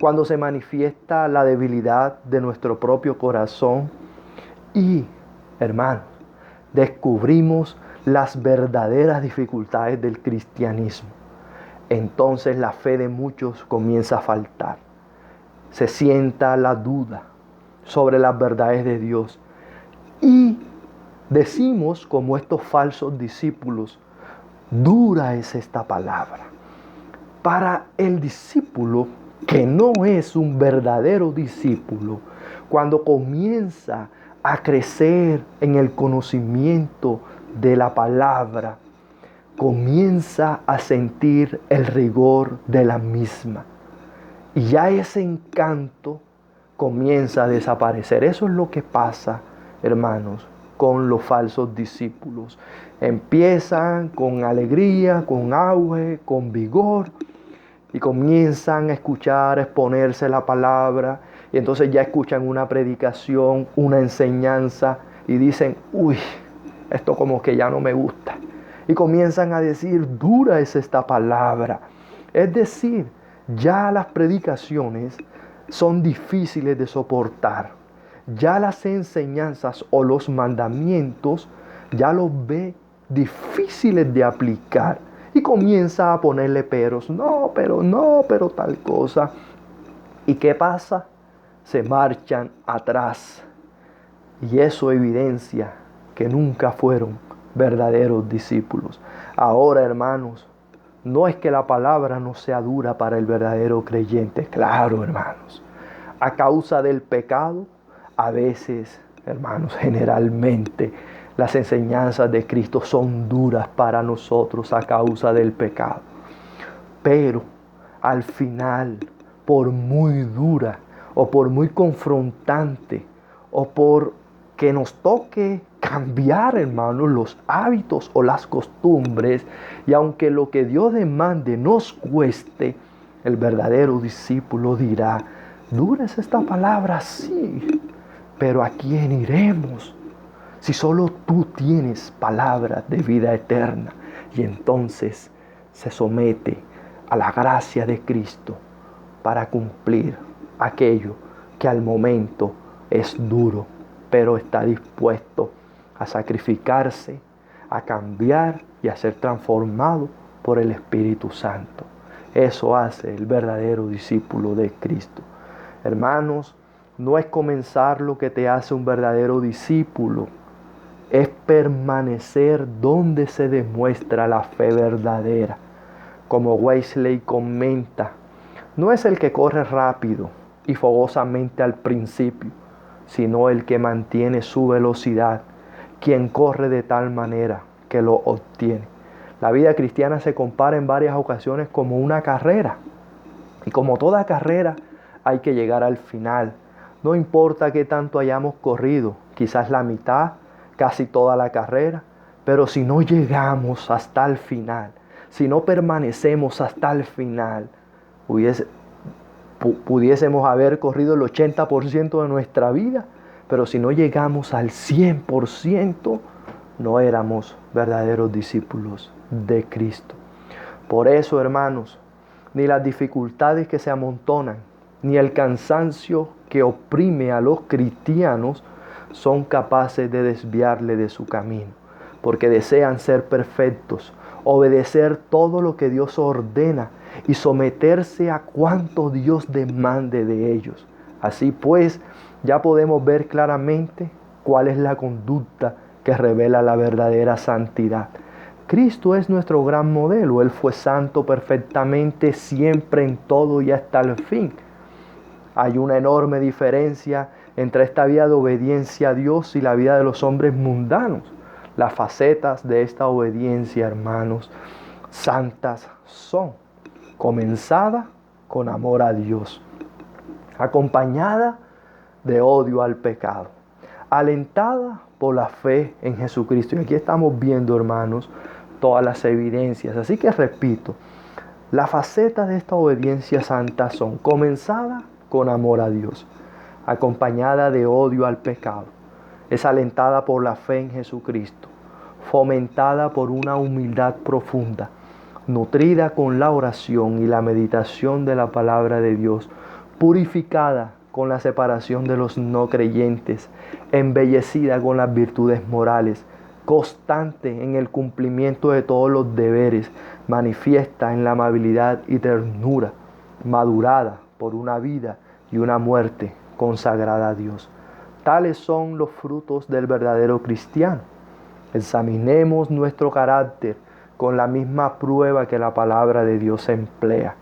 cuando se manifiesta la debilidad de nuestro propio corazón y, hermanos, descubrimos las verdaderas dificultades del cristianismo. Entonces la fe de muchos comienza a faltar. Se sienta la duda sobre las verdades de Dios. Y decimos como estos falsos discípulos, dura es esta palabra. Para el discípulo que no es un verdadero discípulo, cuando comienza a crecer en el conocimiento de la palabra, comienza a sentir el rigor de la misma. Y ya ese encanto comienza a desaparecer. Eso es lo que pasa, hermanos, con los falsos discípulos. Empiezan con alegría, con auge, con vigor, y comienzan a escuchar, a exponerse la palabra, y entonces ya escuchan una predicación, una enseñanza, y dicen, uy, esto como que ya no me gusta. Y comienzan a decir, dura es esta palabra. Es decir, ya las predicaciones son difíciles de soportar. Ya las enseñanzas o los mandamientos ya los ve difíciles de aplicar. Y comienza a ponerle peros. No, pero tal cosa. ¿Y qué pasa? Se marchan atrás. Y eso evidencia que nunca fueron verdaderos discípulos. Ahora, hermanos, no es que la palabra no sea dura para el verdadero creyente. Claro, hermanos. A causa del pecado, a veces, hermanos, generalmente, las enseñanzas de Cristo son duras para nosotros a causa del pecado. Pero, al final, por muy dura, o por muy confrontante, o por que nos toque cambiar, hermanos, los hábitos o las costumbres, y aunque lo que Dios demande nos cueste, el verdadero discípulo dirá, dura es esta palabra, sí, pero ¿a quién iremos? Si solo tú tienes palabras de vida eterna. Y entonces se somete a la gracia de Cristo para cumplir aquello que al momento es duro, pero está dispuesto a sacrificarse, a cambiar y a ser transformado por el Espíritu Santo. Eso hace el verdadero discípulo de Cristo. Hermanos, no es comenzar lo que te hace un verdadero discípulo, es permanecer donde se demuestra la fe verdadera. Como Wesley comenta, no es el que corre rápido y fogosamente al principio, sino el que mantiene su velocidad, quien corre de tal manera que lo obtiene. La vida cristiana se compara en varias ocasiones como una carrera. Y como toda carrera, hay que llegar al final. No importa qué tanto hayamos corrido, quizás la mitad, casi toda la carrera, pero si no llegamos hasta el final, si no permanecemos hasta el final, pudiésemos haber corrido el 80% de nuestra vida, pero si no llegamos al 100%, no éramos verdaderos discípulos de Cristo. Por eso, hermanos, ni las dificultades que se amontonan, ni el cansancio que oprime a los cristianos son capaces de desviarle de su camino, porque desean ser perfectos, obedecer todo lo que Dios ordena y someterse a cuanto Dios demande de ellos. Así pues, ya podemos ver claramente cuál es la conducta que revela la verdadera santidad. Cristo es nuestro gran modelo. Él fue santo perfectamente, siempre, en todo y hasta el fin. Hay una enorme diferencia entre esta vida de obediencia a Dios y la vida de los hombres mundanos. Las facetas de esta obediencia, hermanos, santas son: comenzada con amor a Dios, acompañada de odio al pecado, alentada por la fe en Jesucristo. Y aquí estamos viendo, hermanos, todas las evidencias. Así que repito, las facetas de esta obediencia santa son: comenzada con amor a Dios, acompañada de odio al pecado, es alentada por la fe en Jesucristo, fomentada por una humildad profunda, nutrida con la oración y la meditación de la palabra de Dios, purificada con la separación de los no creyentes, embellecida con las virtudes morales, constante en el cumplimiento de todos los deberes, manifiesta en la amabilidad y ternura, madurada por una vida y una muerte consagrada a Dios. Tales son los frutos del verdadero cristiano. Examinemos nuestro carácter con la misma prueba que la palabra de Dios emplea.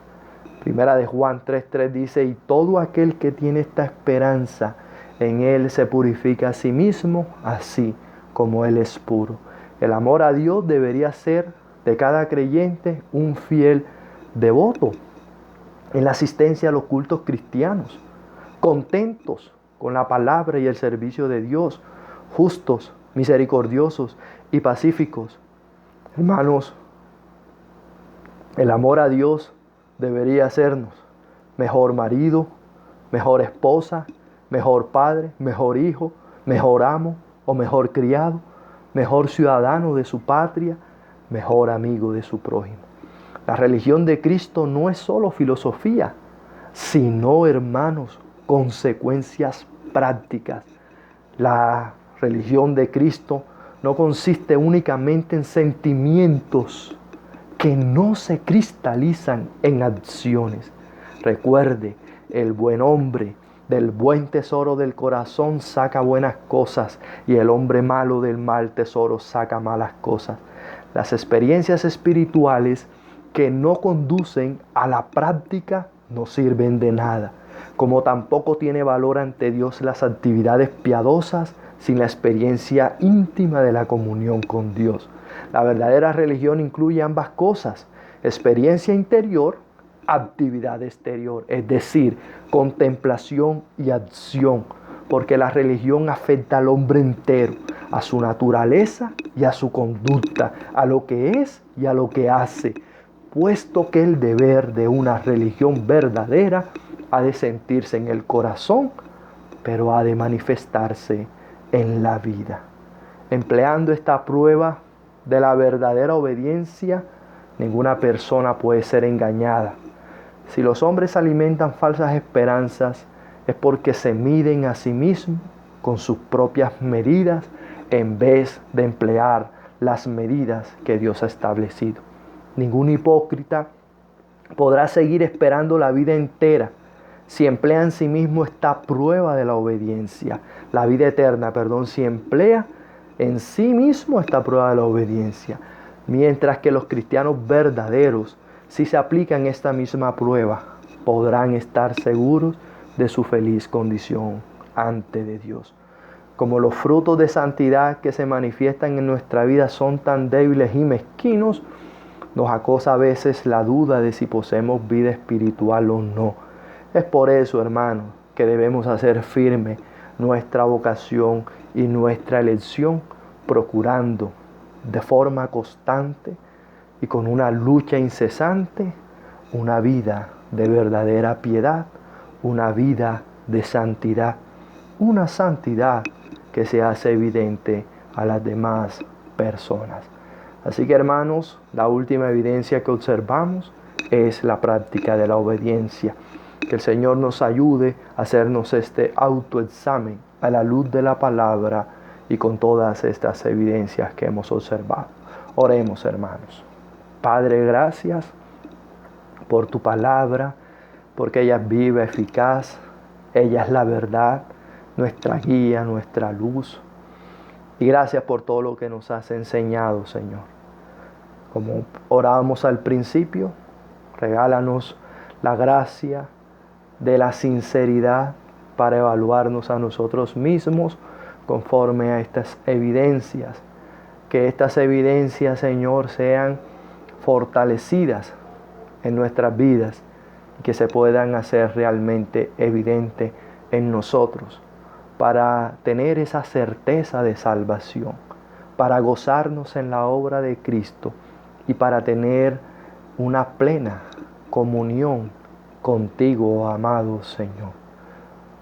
Primera de Juan 3:3 dice: y todo aquel que tiene esta esperanza en Él se purifica a sí mismo, así como Él es puro. El amor a Dios debería ser de cada creyente un fiel devoto en la asistencia a los cultos cristianos, contentos con la palabra y el servicio de Dios, justos, misericordiosos y pacíficos. Hermanos, el amor a Dios debería hacernos mejor marido, mejor esposa, mejor padre, mejor hijo, mejor amo o mejor criado, mejor ciudadano de su patria, mejor amigo de su prójimo. La religión de Cristo no es solo filosofía, sino, hermanos, consecuencias prácticas. La religión de Cristo no consiste únicamente en sentimientos que no se cristalizan en acciones. Recuerde, el buen hombre del buen tesoro del corazón saca buenas cosas, y el hombre malo del mal tesoro saca malas cosas. Las experiencias espirituales que no conducen a la práctica no sirven de nada, como tampoco tiene valor ante Dios las actividades piadosas sin la experiencia íntima de la comunión con Dios. La verdadera religión incluye ambas cosas: experiencia interior, actividad exterior, es decir, contemplación y acción, porque la religión afecta al hombre entero, a su naturaleza y a su conducta, a lo que es y a lo que hace, puesto que el deber de una religión verdadera ha de sentirse en el corazón, pero ha de manifestarse en la vida. Empleando esta prueba de la verdadera obediencia, ninguna persona puede ser engañada. Si los hombres alimentan falsas esperanzas, es porque se miden a sí mismos con sus propias medidas en vez de emplear las medidas que Dios ha establecido. Ningún hipócrita podrá seguir esperando la vida entera si emplea en sí mismo esta prueba de la obediencia. La vida eterna, si emplea en sí mismo esta prueba de la obediencia. Mientras que los cristianos verdaderos, si se aplican esta misma prueba, podrán estar seguros de su feliz condición ante de Dios. Como los frutos de santidad que se manifiestan en nuestra vida son tan débiles y mezquinos, nos acosa a veces la duda de si poseemos vida espiritual o no. Es por eso, hermanos, que debemos hacer firme nuestra vocación y nuestra elección, procurando de forma constante y con una lucha incesante una vida de verdadera piedad, una vida de santidad, una santidad que se hace evidente a las demás personas. Así que, hermanos, la última evidencia que observamos es la práctica de la obediencia. Que el Señor nos ayude a hacernos este autoexamen a la luz de la palabra y con todas estas evidencias que hemos observado. Oremos, hermanos. Padre, gracias por tu palabra, porque ella es viva, eficaz, ella es la verdad. nuestra guía, nuestra luz. Y gracias por todo lo que nos has enseñado, Señor. Como orábamos al principio, regálanos la gracia de la sinceridad para evaluarnos a nosotros mismos conforme a estas evidencias. Que estas evidencias, Señor, sean fortalecidas en nuestras vidas y que se puedan hacer realmente evidentes en nosotros para tener esa certeza de salvación, para gozarnos en la obra de Cristo y para tener una plena comunión contigo, amado Señor.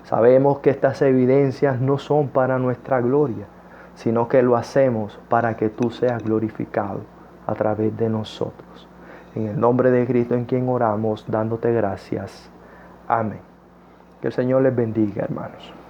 Sabemos que estas evidencias no son para nuestra gloria, sino que lo hacemos para que tú seas glorificado a través de nosotros. En el nombre de Cristo en quien oramos, dándote gracias. Amén. Que el Señor les bendiga, hermanos.